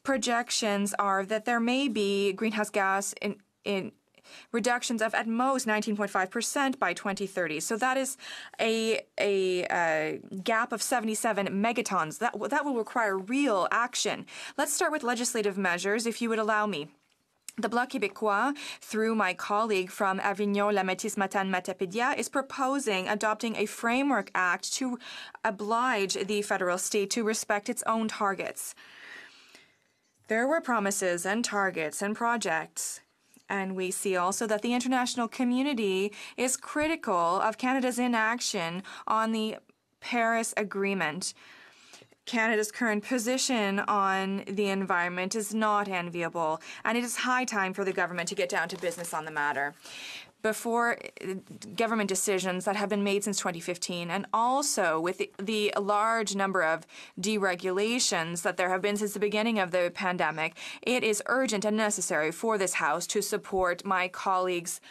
projections are that there may be greenhouse gas reductions of at most 19.5% by 2030. So that is a gap of 77 megatons. That will require real action. Let's start with legislative measures, if you would allow me. The Bloc Québécois, through my colleague from Avignon, La Matapédia, is proposing adopting a framework act to oblige the federal state to respect its own targets. There were promises and targets and projects. And we see also that the international community is critical of Canada's inaction on the Paris Agreement. Canada's current position on the environment is not enviable, and it is high time for the government to get down to business on the matter. Before government decisions that have been made since 2015, and also with the large number of deregulations that there have been since the beginning of the pandemic, it is urgent and necessary for this House to support my colleague's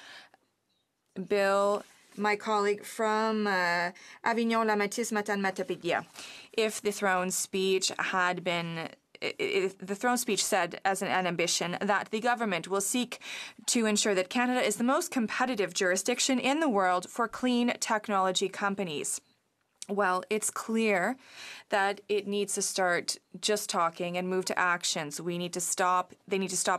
bill, my colleague from Avignon, La Matapédia. If the throne speech had been the throne speech said as an ambition that the government will seek to ensure that Canada is the most competitive jurisdiction in the world for clean technology companies. Well, it's clear that it needs to start just talking and move to actions. They need to stop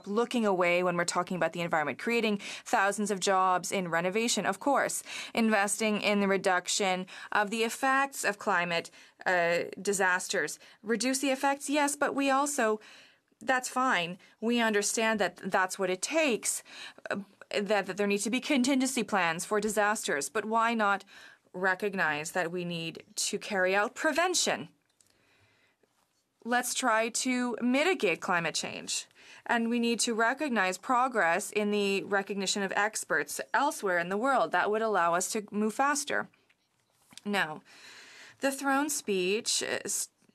looking away when we're talking about the environment, creating thousands of jobs in renovation, of course, investing in the reduction of the effects of climate disasters. Reduce the effects, yes, but we also, that's fine. We understand that that's what it takes, that there need to be contingency plans for disasters, but why not recognize that we need to carry out prevention? Let's try to mitigate climate change. And we need to recognize progress in the recognition of experts elsewhere in the world. That would allow us to move faster. Now, the throne speech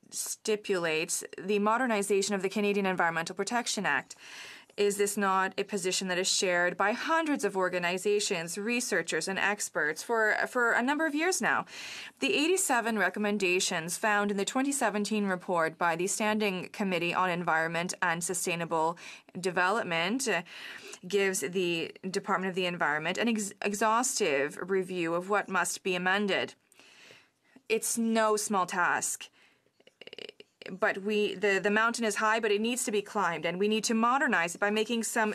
stipulates the modernization of the Canadian Environmental Protection Act. Is this not a position that is shared by hundreds of organizations, researchers, and experts for a number of years now? The 87 recommendations found in the 2017 report by the Standing Committee on Environment and Sustainable Development gives the Department of the Environment an exhaustive review of what must be amended. It's no small task. But the mountain is high, but it needs to be climbed, and we need to modernize it by making some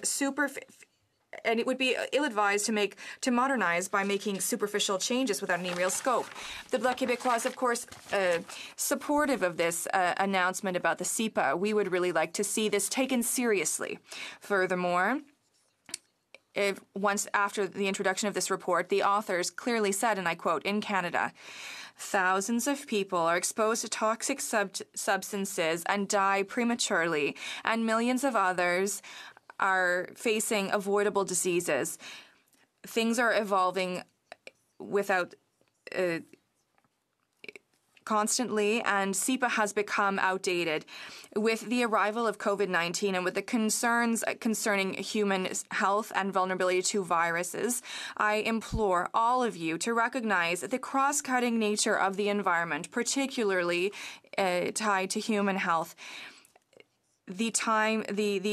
and it would be ill-advised to modernize by making superficial changes without any real scope. The Bloc Québécois is, of course, supportive of this announcement about the CEPA. We would really like to see this taken seriously. Furthermore, once after the introduction of this report, the authors clearly said, and I quote, "In Canada, thousands of people are exposed to toxic substances and die prematurely, and millions of others are facing avoidable diseases. Things are evolving without constantly, and CEPA has become outdated. With the arrival of COVID-19 and with the concerns concerning human health and vulnerability to viruses, I implore all of you to recognize the cross-cutting nature of the environment, particularly tied to human health. The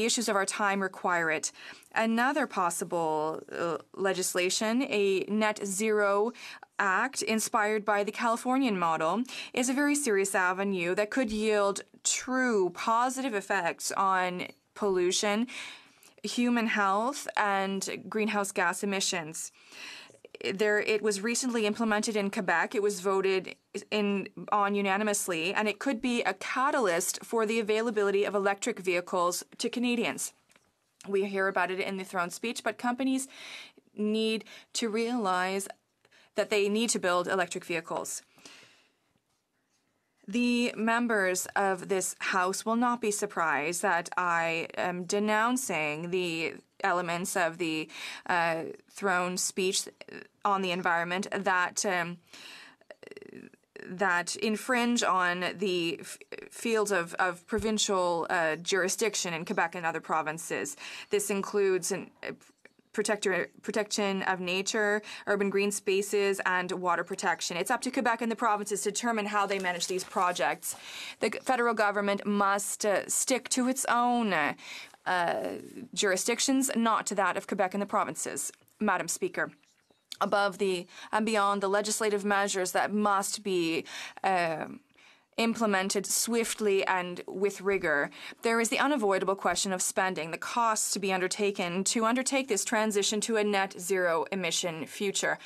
issues of our time require it. Another possible legislation, a net zero act inspired by the Californian model, is a very serious avenue that could yield true positive effects on pollution, human health, and greenhouse gas emissions. It was recently implemented in Quebec. It was voted on unanimously, and it could be a catalyst for the availability of electric vehicles to Canadians. We hear about it in the throne speech, but companies need to realize that they need to build electric vehicles. The members of this House will not be surprised that I am denouncing the elements of the throne speech on the environment that infringe on the fields of provincial jurisdiction in Quebec and other provinces. This includes protection of nature, urban green spaces, and water protection. It's up to Quebec and the provinces to determine how they manage these projects. The federal government must stick to its own jurisdictions, not to that of Quebec and the provinces. Madam Speaker, above and beyond the legislative measures that must be implemented swiftly and with rigor, there is the unavoidable question of spending, the costs to be undertaken to undertake this transition to a net zero emission future.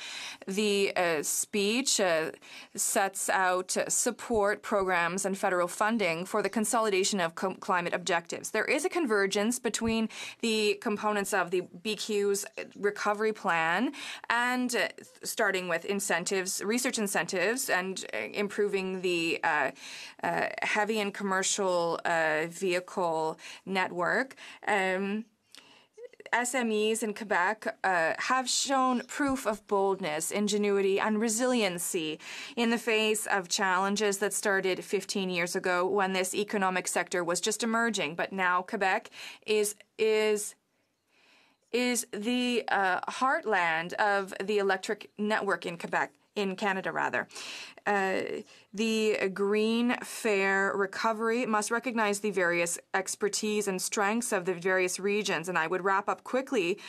The speech sets out support programs and federal funding for the consolidation of climate objectives. There is a convergence between the components of the BQ's recovery plan and starting with incentives, research incentives, and improving the heavy and commercial vehicle network. SMEs in Quebec have shown proof of boldness, ingenuity, and resiliency in the face of challenges that started 15 years ago when this economic sector was just emerging. But now Quebec is the heartland of the electric network in Quebec. In Canada, rather. The green, fair recovery must recognize the various expertise and strengths of the various regions. And I would wrap up quickly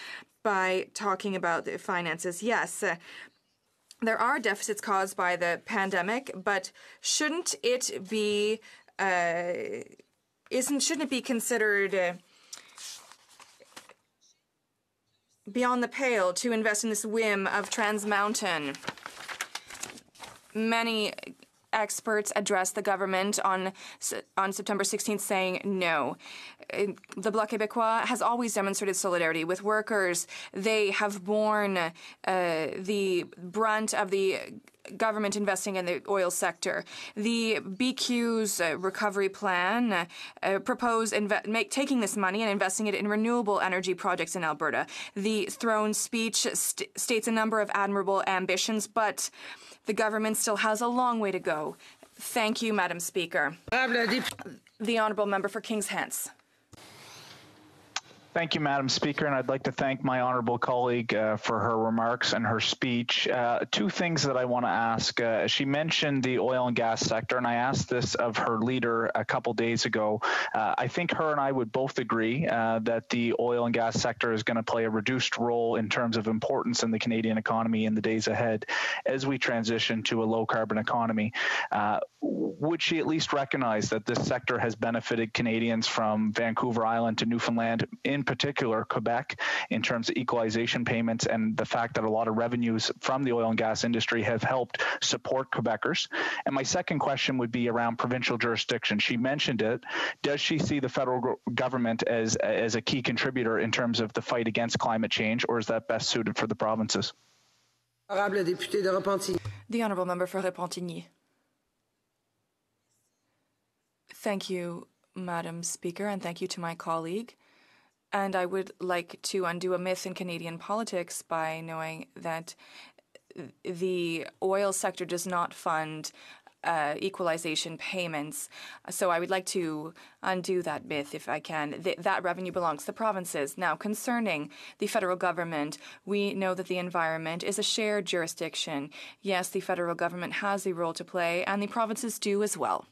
by talking about the finances. Yes, there are deficits caused by the pandemic, but shouldn't it be considered beyond the pale to invest in this whim of Trans Mountain? Many experts addressed the government on September 16th saying no. The Bloc Québécois has always demonstrated solidarity with workers. They have borne the brunt of the government investing in the oil sector. The BQ's recovery plan proposed taking this money and investing it in renewable energy projects in Alberta. The Trone speech states a number of admirable ambitions, but the government still has a long way to go. Thank you, Madam Speaker. The Honourable Member for Kings Hants. Thank you, Madam Speaker, and I'd like to thank my honourable colleague for her remarks and her speech. Two things that I want to ask. She mentioned the oil and gas sector, and I asked this of her leader a couple days ago. I think her and I would both agree that the oil and gas sector is going to play a reduced role in terms of importance in the Canadian economy in the days ahead as we transition to a low-carbon economy. Would she at least recognize that this sector has benefited Canadians from Vancouver Island to Newfoundland, in particular Quebec, in terms of equalization payments and the fact that a lot of revenues from the oil and gas industry have helped support Quebecers? And my second question would be around provincial jurisdiction. She mentioned it. Does she see the federal government as a key contributor in terms of the fight against climate change, or is that best suited for the provinces? The Honourable Member for Repentigny. Thank you, Madam Speaker, and thank you to my colleague. And I would like to undo a myth in Canadian politics by knowing that the oil sector does not fund equalization payments. So I would like to undo that myth if I can. That revenue belongs to the provinces. Now, concerning the federal government, we know that the environment is a shared jurisdiction. Yes, the federal government has a role to play, and the provinces do as well.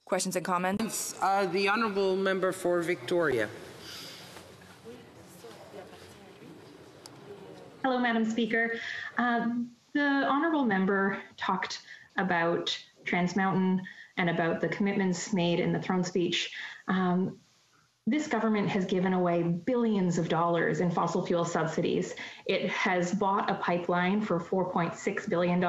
Questions and comments? The Honourable Member for Victoria. Hello, Madam Speaker. The Honourable Member talked about Trans Mountain and about the commitments made in the Trone speech. This government has given away billions of dollars in fossil fuel subsidies. It has bought a pipeline for $4.6 billion.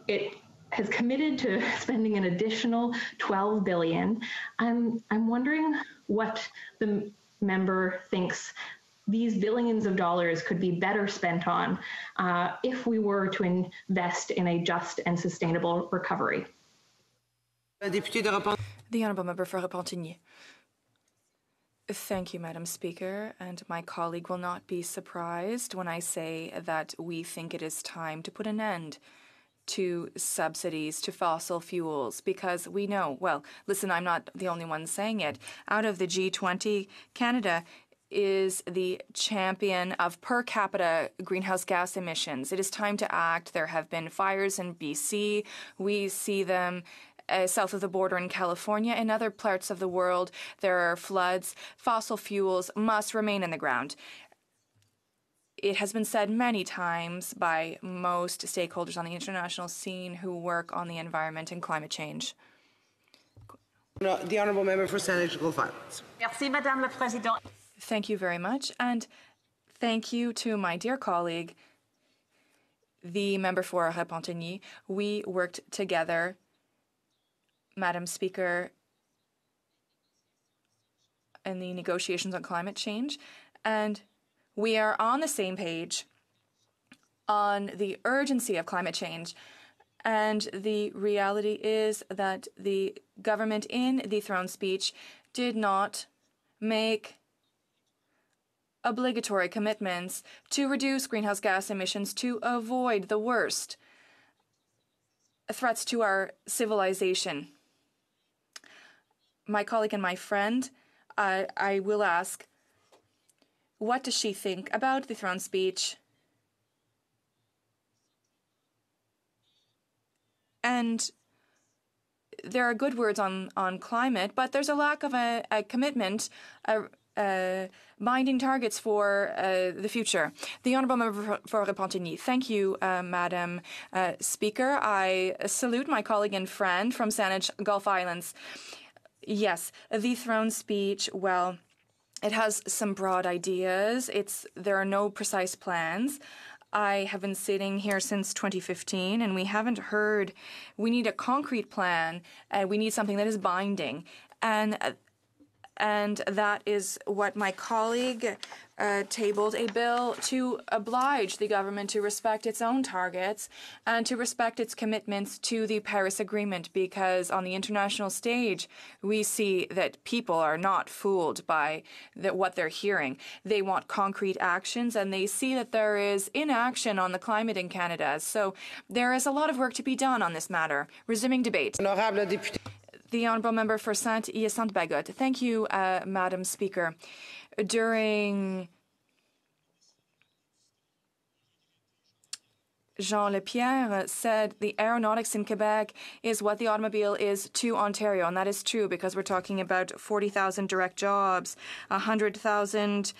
It has committed to spending an additional $12 billion. I'm wondering what the member thinks these billions of dollars could be better spent on if we were to invest in a just and sustainable recovery. The Honourable Member for Repentigny. Thank you, Madam Speaker, and my colleague will not be surprised when I say that we think it is time to put an end to subsidies to fossil fuels, because we know, well, listen, I'm not the only one saying it. Out of the G20, Canada is the champion of per capita greenhouse gas emissions. It is time to act. There have been fires in BC. We see them south of the border in California. In other parts of the world, there are floods. Fossil fuels must remain in the ground. It has been said many times by most stakeholders on the international scene who work on the environment and climate change. The Honourable Member for Saanich Gulf. Merci, Madame la Présidente. Thank you very much, and thank you to my dear colleague, the member for Repentigny. We worked together, Madam Speaker, in the negotiations on climate change, and we are on the same page on the urgency of climate change. And the reality is that the government in the throne speech did not make obligatory commitments to reduce greenhouse gas emissions to avoid the worst threats to our civilization. My colleague and my friend, I will ask, what does she think about the throne speech? And there are good words on climate, but there's a lack of a commitment, binding targets for the future. The Honourable Member for Repentigny. Thank you, Madam Speaker. I salute my colleague and friend from Saanich Gulf Islands. Yes, the throne speech, well, it has some broad ideas. There are no precise plans. I have been sitting here since 2015, and we haven't heard. We need a concrete plan. We need something that is binding, and that is what my colleague tabled, a bill to oblige the government to respect its own targets and to respect its commitments to the Paris Agreement, because on the international stage, we see that people are not fooled by what they're hearing. They want concrete actions, and they see that there is inaction on the climate in Canada. So there is a lot of work to be done on this matter. Resuming debate. The Honourable Member for Saint-Hyacinthe-Bagotte. Thank you, Madam Speaker. During Jean Lepierre said the aeronautics in Quebec is what the automobile is to Ontario, and that is true because we're talking about 40,000 direct jobs, 100,000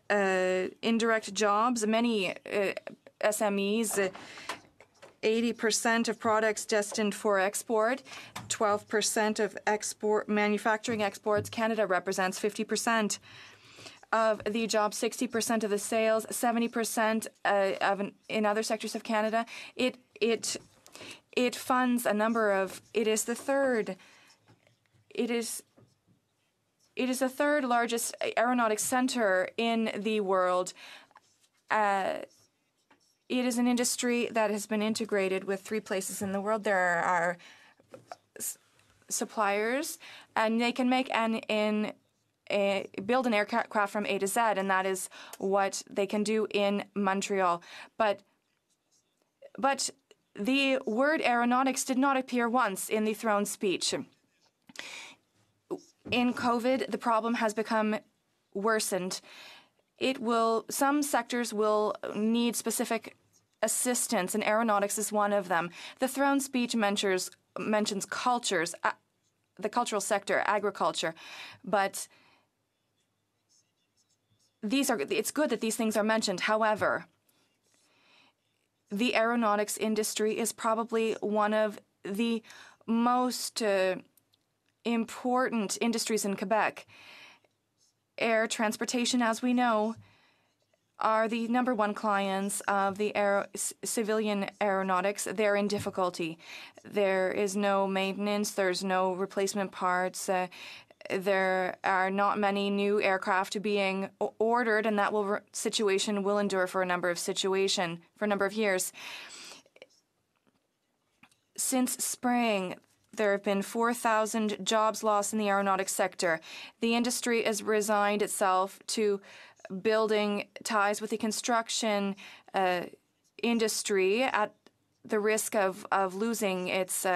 indirect jobs, many SMEs, 80% of products destined for export, 12% of manufacturing exports. Canada represents 50% of the jobs, 60% of the sales, 70% in other sectors of Canada. It funds a number of. It is the third largest aeronautics center in the world. It is an industry that has been integrated with 3 places in the world. There are suppliers, and they can make build an aircraft from A to Z, and that is what they can do in Montreal. But the word aeronautics did not appear once in the throne speech. In COVID, the problem has become worsened. Some sectors will need specific assistance, and aeronautics is one of them. The throne speech mentions cultures, the cultural sector, agriculture, but it's good that these things are mentioned. However, the aeronautics industry is probably one of the most important industries in Quebec. Air transportation, as we know, are the number 1 clients of the civilian aeronautics. They're in difficulty. There is no maintenance. There's no replacement parts. There are not many new aircraft being ordered, and that situation will endure for a number of years. Since spring, there have been 4,000 jobs lost in the aeronautics sector. The industry has resigned itself to building ties with the construction industry at the risk of losing its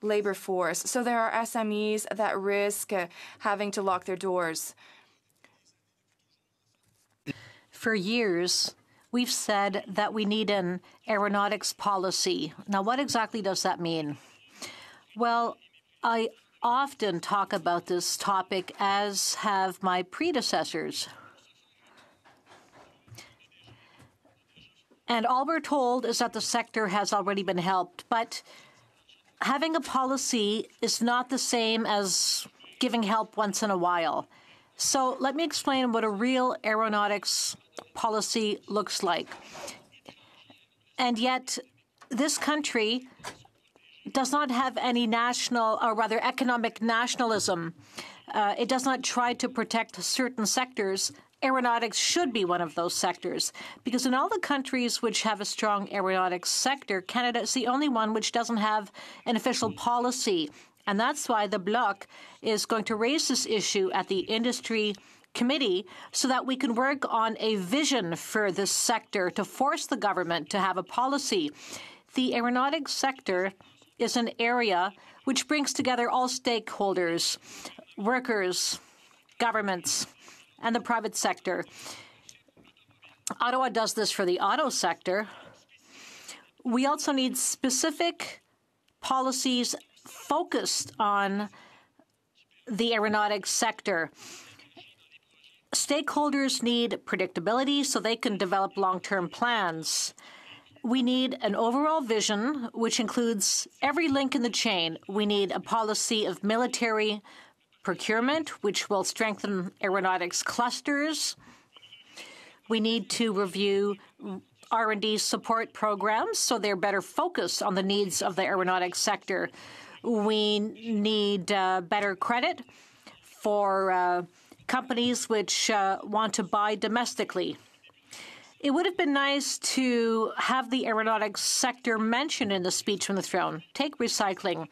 labor force. So there are SMEs that risk having to lock their doors. For years, we've said that we need an aeronautics policy. Now, what exactly does that mean? Well, I often talk about this topic, as have my predecessors. And all we're told is that the sector has already been helped. But having a policy is not the same as giving help once in a while. So let me explain what a real aeronautics policy looks like. And yet, this country does not have any national, or rather economic nationalism. It does not try to protect certain sectors. Aeronautics should be one of those sectors, because in all the countries which have a strong aeronautics sector, Canada is the only one which doesn't have an official policy. And that's why the Bloc is going to raise this issue at the Industry Committee so that we can work on a vision for this sector to force the government to have a policy. The aeronautics sector is an area which brings together all stakeholders, workers, governments, and the private sector. Ottawa does this for the auto sector. We also need specific policies focused on the aeronautics sector. Stakeholders need predictability so they can develop long-term plans. We need an overall vision which includes every link in the chain. We need a policy of military procurement, which will strengthen aeronautics clusters. We need to review R&D support programs so they're better focused on the needs of the aeronautics sector. We need better credit for companies which want to buy domestically. It would have been nice to have the aeronautics sector mentioned in the speech from the throne. Take recycling.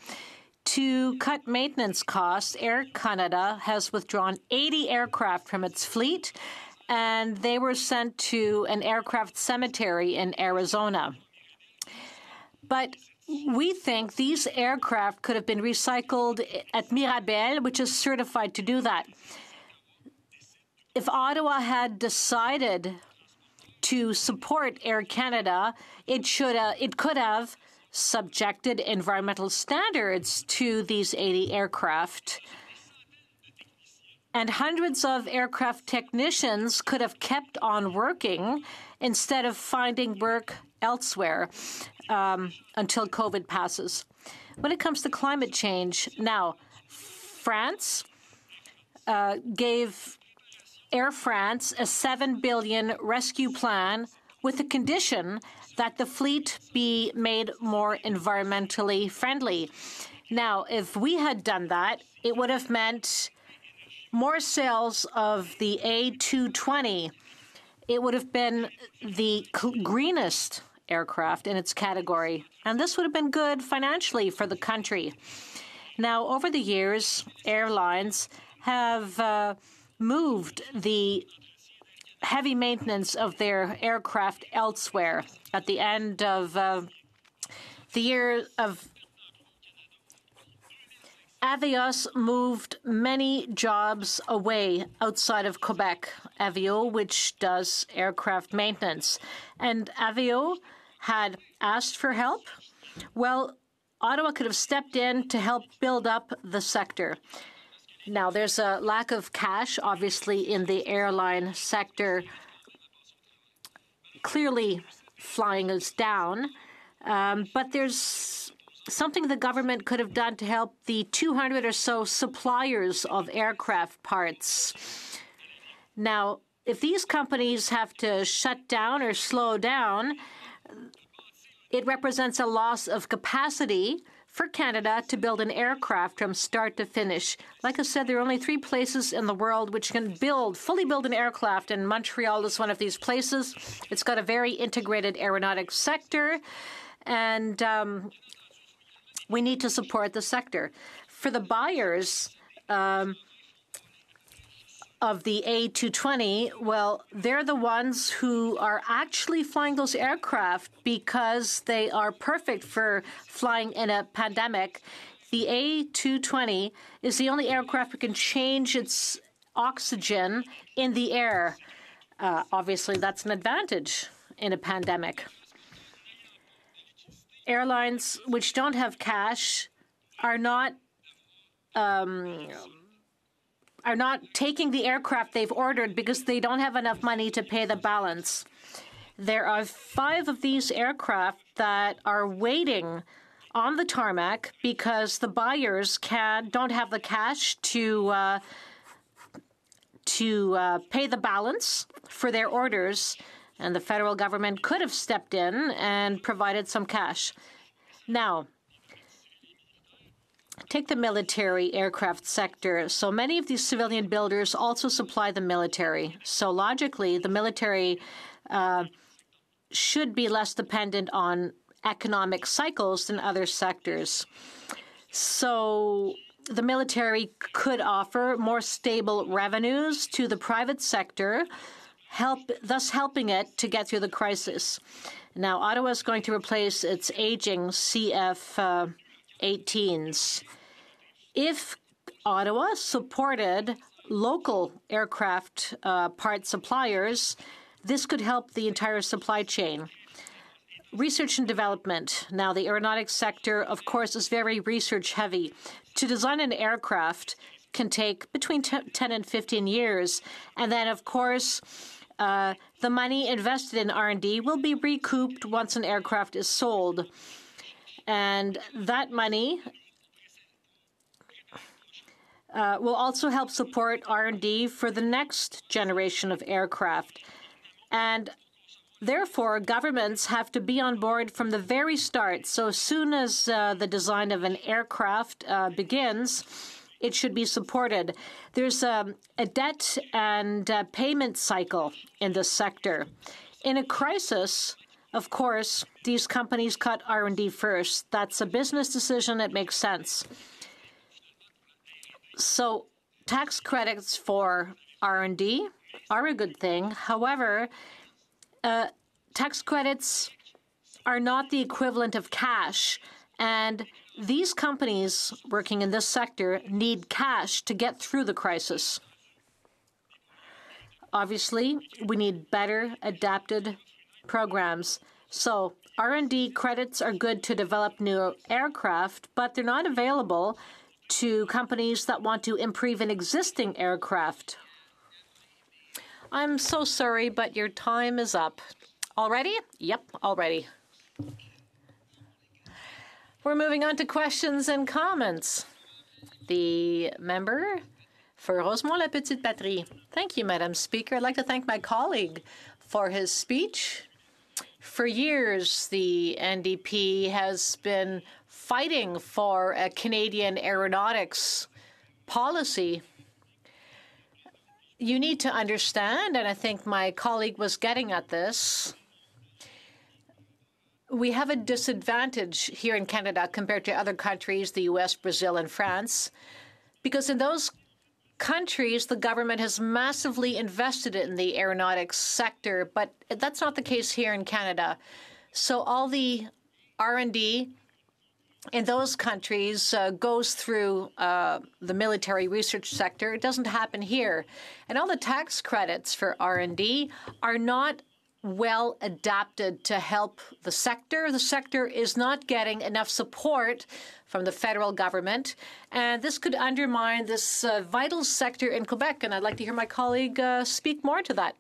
To cut maintenance costs, Air Canada has withdrawn 80 aircraft from its fleet, and they were sent to an aircraft cemetery in Arizona. But we think these aircraft could have been recycled at Mirabel, which is certified to do that. If Ottawa had decided to support Air Canada, it could have subjected environmental standards to these 80 aircraft. And hundreds of aircraft technicians could have kept on working instead of finding work elsewhere until COVID passes. When it comes to climate change, now, France gave Air France a $7 billion rescue plan with the condition that the fleet be made more environmentally friendly. Now, if we had done that, it would have meant more sales of the A220. It would have been the greenest aircraft in its category, and this would have been good financially for the country. Now, over the years, airlines have moved the heavy maintenance of their aircraft elsewhere. At the end of the year of Avios moved many jobs away outside of Quebec. Avio, which does aircraft maintenance. And Avio had asked for help. Well, Ottawa could have stepped in to help build up the sector. Now, there's a lack of cash, obviously, in the airline sector. Clearly, flying is down. But there's something the government could have done to help the 200 or so suppliers of aircraft parts. Now, if these companies have to shut down or slow down, it represents a loss of capacity for Canada to build an aircraft from start to finish. Like I said, there are only 3 places in the world which can fully build an aircraft, and Montreal is one of these places. It's got a very integrated aeronautics sector, and we need to support the sector. For the buyers of the A220, well, they're the ones who are actually flying those aircraft because they are perfect for flying in a pandemic. The A220 is the only aircraft that can change its oxygen in the air. Obviously, that's an advantage in a pandemic. Airlines which don't have cash are not taking the aircraft they've ordered because they don't have enough money to pay the balance. There are 5 of these aircraft that are waiting on the tarmac because the buyers don't have the cash to pay the balance for their orders, and the federal government could have stepped in and provided some cash. Now, take the military aircraft sector. So many of these civilian builders also supply the military. So logically, the military should be less dependent on economic cycles than other sectors. So the military could offer more stable revenues to the private sector, thus helping it to get through the crisis. Now, Ottawa is going to replace its aging CF-18s. If Ottawa supported local aircraft part suppliers, this could help the entire supply chain. Research and development. Now, the aeronautics sector, of course, is very research heavy. To design an aircraft can take between 10 and 15 years. And then, of course, the money invested in R&D will be recouped once an aircraft is sold. And that money will also help support R&D for the next generation of aircraft. And therefore, governments have to be on board from the very start. So as soon as the design of an aircraft begins, it should be supported. There's a debt and payment cycle in this sector. In a crisis, of course, these companies cut R&D first. That's a business decision. It makes sense. So tax credits for R&D are a good thing. However, tax credits are not the equivalent of cash, and these companies working in this sector need cash to get through the crisis. Obviously, we need better adapted programs. So R&D credits are good to develop new aircraft, but they're not available to companies that want to improve an existing aircraft. I'm so sorry, but your time is up. Already? Yep, already. We're moving on to questions and comments. The member for Rosemont-la-Petite-Patrie. Thank you, Madam Speaker. I'd like to thank my colleague for his speech. For years, the NDP has been fighting for a Canadian aeronautics policy. You need to understand, and I think my colleague was getting at this, we have a disadvantage here in Canada compared to other countries, the US, Brazil, and France, because in those countries, the government has massively invested in the aeronautics sector, but that's not the case here in Canada. So all the R&D in those countries goes through the military research sector. It doesn't happen here. And all the tax credits for R&D are not well adapted to help the sector. The sector is not getting enough support from the federal government, and this could undermine this vital sector in Quebec, and I'd like to hear my colleague speak more to that.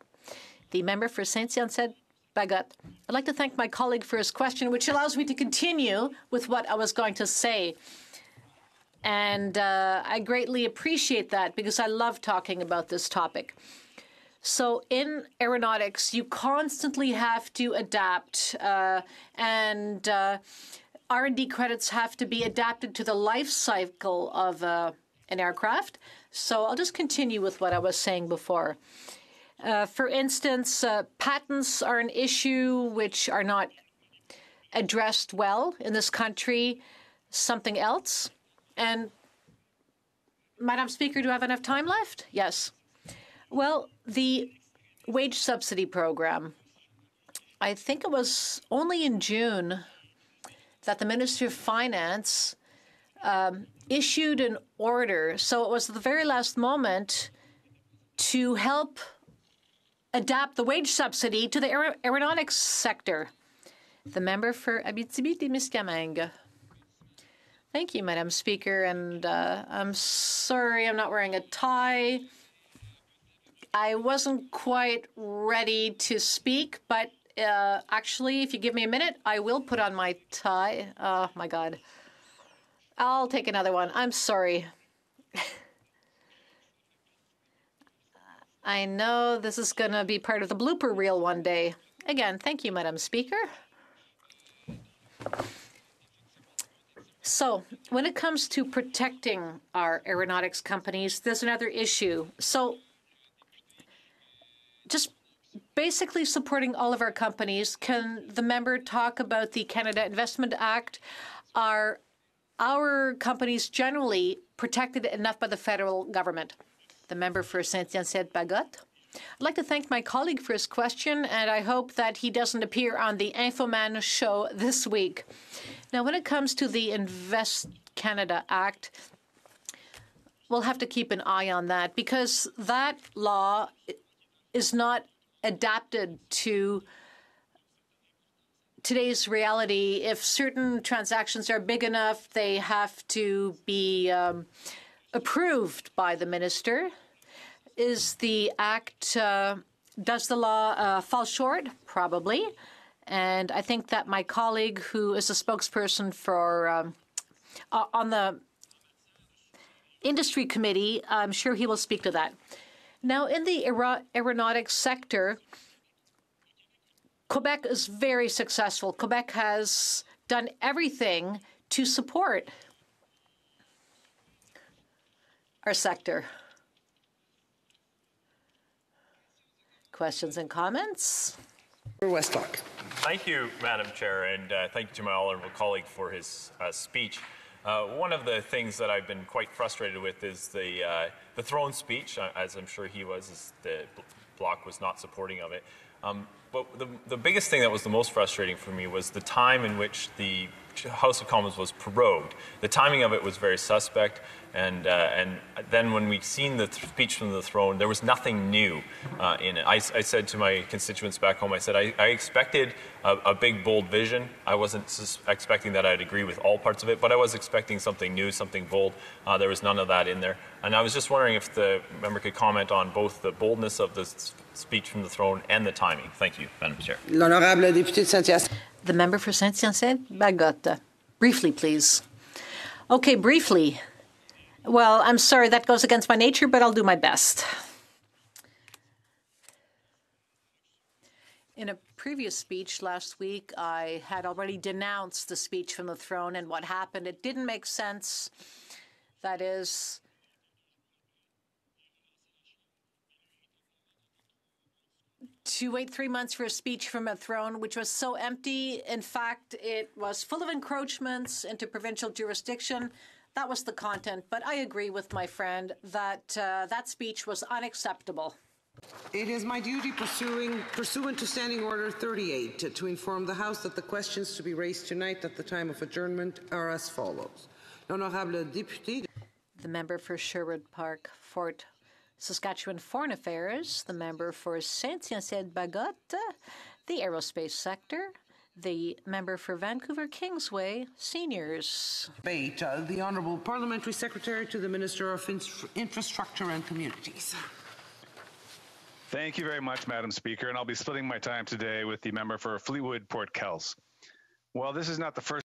The member for Saint-Hyacinthe-Bagot. I'd like to thank my colleague for his question, which allows me to continue with what I was going to say. And I greatly appreciate that because I love talking about this topic. So in aeronautics, you constantly have to adapt, and R&D credits have to be adapted to the life cycle of an aircraft. So I'll just continue with what I was saying before. For instance, patents are an issue which are not addressed well in this country. Something else. And, Madam Speaker, do I have enough time left? Yes. Well, the wage subsidy program, I think it was only in June that the Minister of Finance issued an order. So it was the very last moment to help adapt the wage subsidy to the aeronautics sector. The member for Abitibi-Témiscamingue. Thank you, Madam Speaker, and I'm sorry I'm not wearing a tie. I wasn't quite ready to speak, but actually, if you give me a minute, I will put on my tie. Oh, my God. I'll take another one. I'm sorry. I know this is going to be part of the blooper reel one day. Again, thank you, Madam Speaker. So when it comes to protecting our aeronautics companies, there's another issue. So just basically supporting all of our companies, can the member talk about the Canada Investment Act? Are our companies generally protected enough by the federal government? The member for Saint-Hyacinthe-Bagotte. I'd like to thank my colleague for his question, and I hope that he doesn't appear on the Infoman show this week. Now, when it comes to the Invest Canada Act, we'll have to keep an eye on that because that law is not adapted to today's reality. If certain transactions are big enough, they have to be approved by the minister. Is the act, does the law fall short? Probably. And I think that my colleague, who is a spokesperson for on the industry committee, I'm sure he will speak to that. Now, in the aeronautics sector, Quebec is very successful. Quebec has done everything to support our sector. Questions and comments? Westlock. Thank you, Madam Chair, and thank you to my honourable colleague for his speech. One of the things that I've been quite frustrated with is the Trone speech, as I'm sure he was, as the Bloc was not supporting of it. But the biggest thing that was the most frustrating for me was the time in which the House of Commons was prorogued. The timing of it was very suspect, and then when we'd seen the speech from the Throne, there was nothing new in it. I said to my constituents back home, I said, I expected a big, bold vision. I wasn't expecting that I'd agree with all parts of it, but I was expecting something new, something bold. There was none of that in there. And I was just wondering if the member could comment on both the boldness of the speech from the Throne and the timing. Thank you, Madam Chair. L'honorable député de Saint-Hyacinthe. The member for Saint-Hyacinthe-Bagotte. Briefly, please. Okay, briefly. Well, I'm sorry, that goes against my nature, but I'll do my best. In a previous speech last week, I had already denounced the speech from the Throne and what happened. It didn't make sense. That is, to wait 3 months for a speech from a Throne which was so empty. In fact, it was full of encroachments into provincial jurisdiction. That was the content. But I agree with my friend that that speech was unacceptable. It is my duty, pursuant to Standing Order 38, to inform the House that the questions to be raised tonight at the time of adjournment are as follows. L'honorable député. The member for Sherwood Park, Fort Saskatchewan Foreign Affairs, the member for Saint-Hyacinthe-Bagotte, the aerospace sector, the member for Vancouver Kingsway, seniors. Debate. The Honourable Parliamentary Secretary to the Minister of Infrastructure and Communities. Thank you very much, Madam Speaker, and I'll be splitting my time today with the member for Fleetwood Port Kells. Well, this is not the first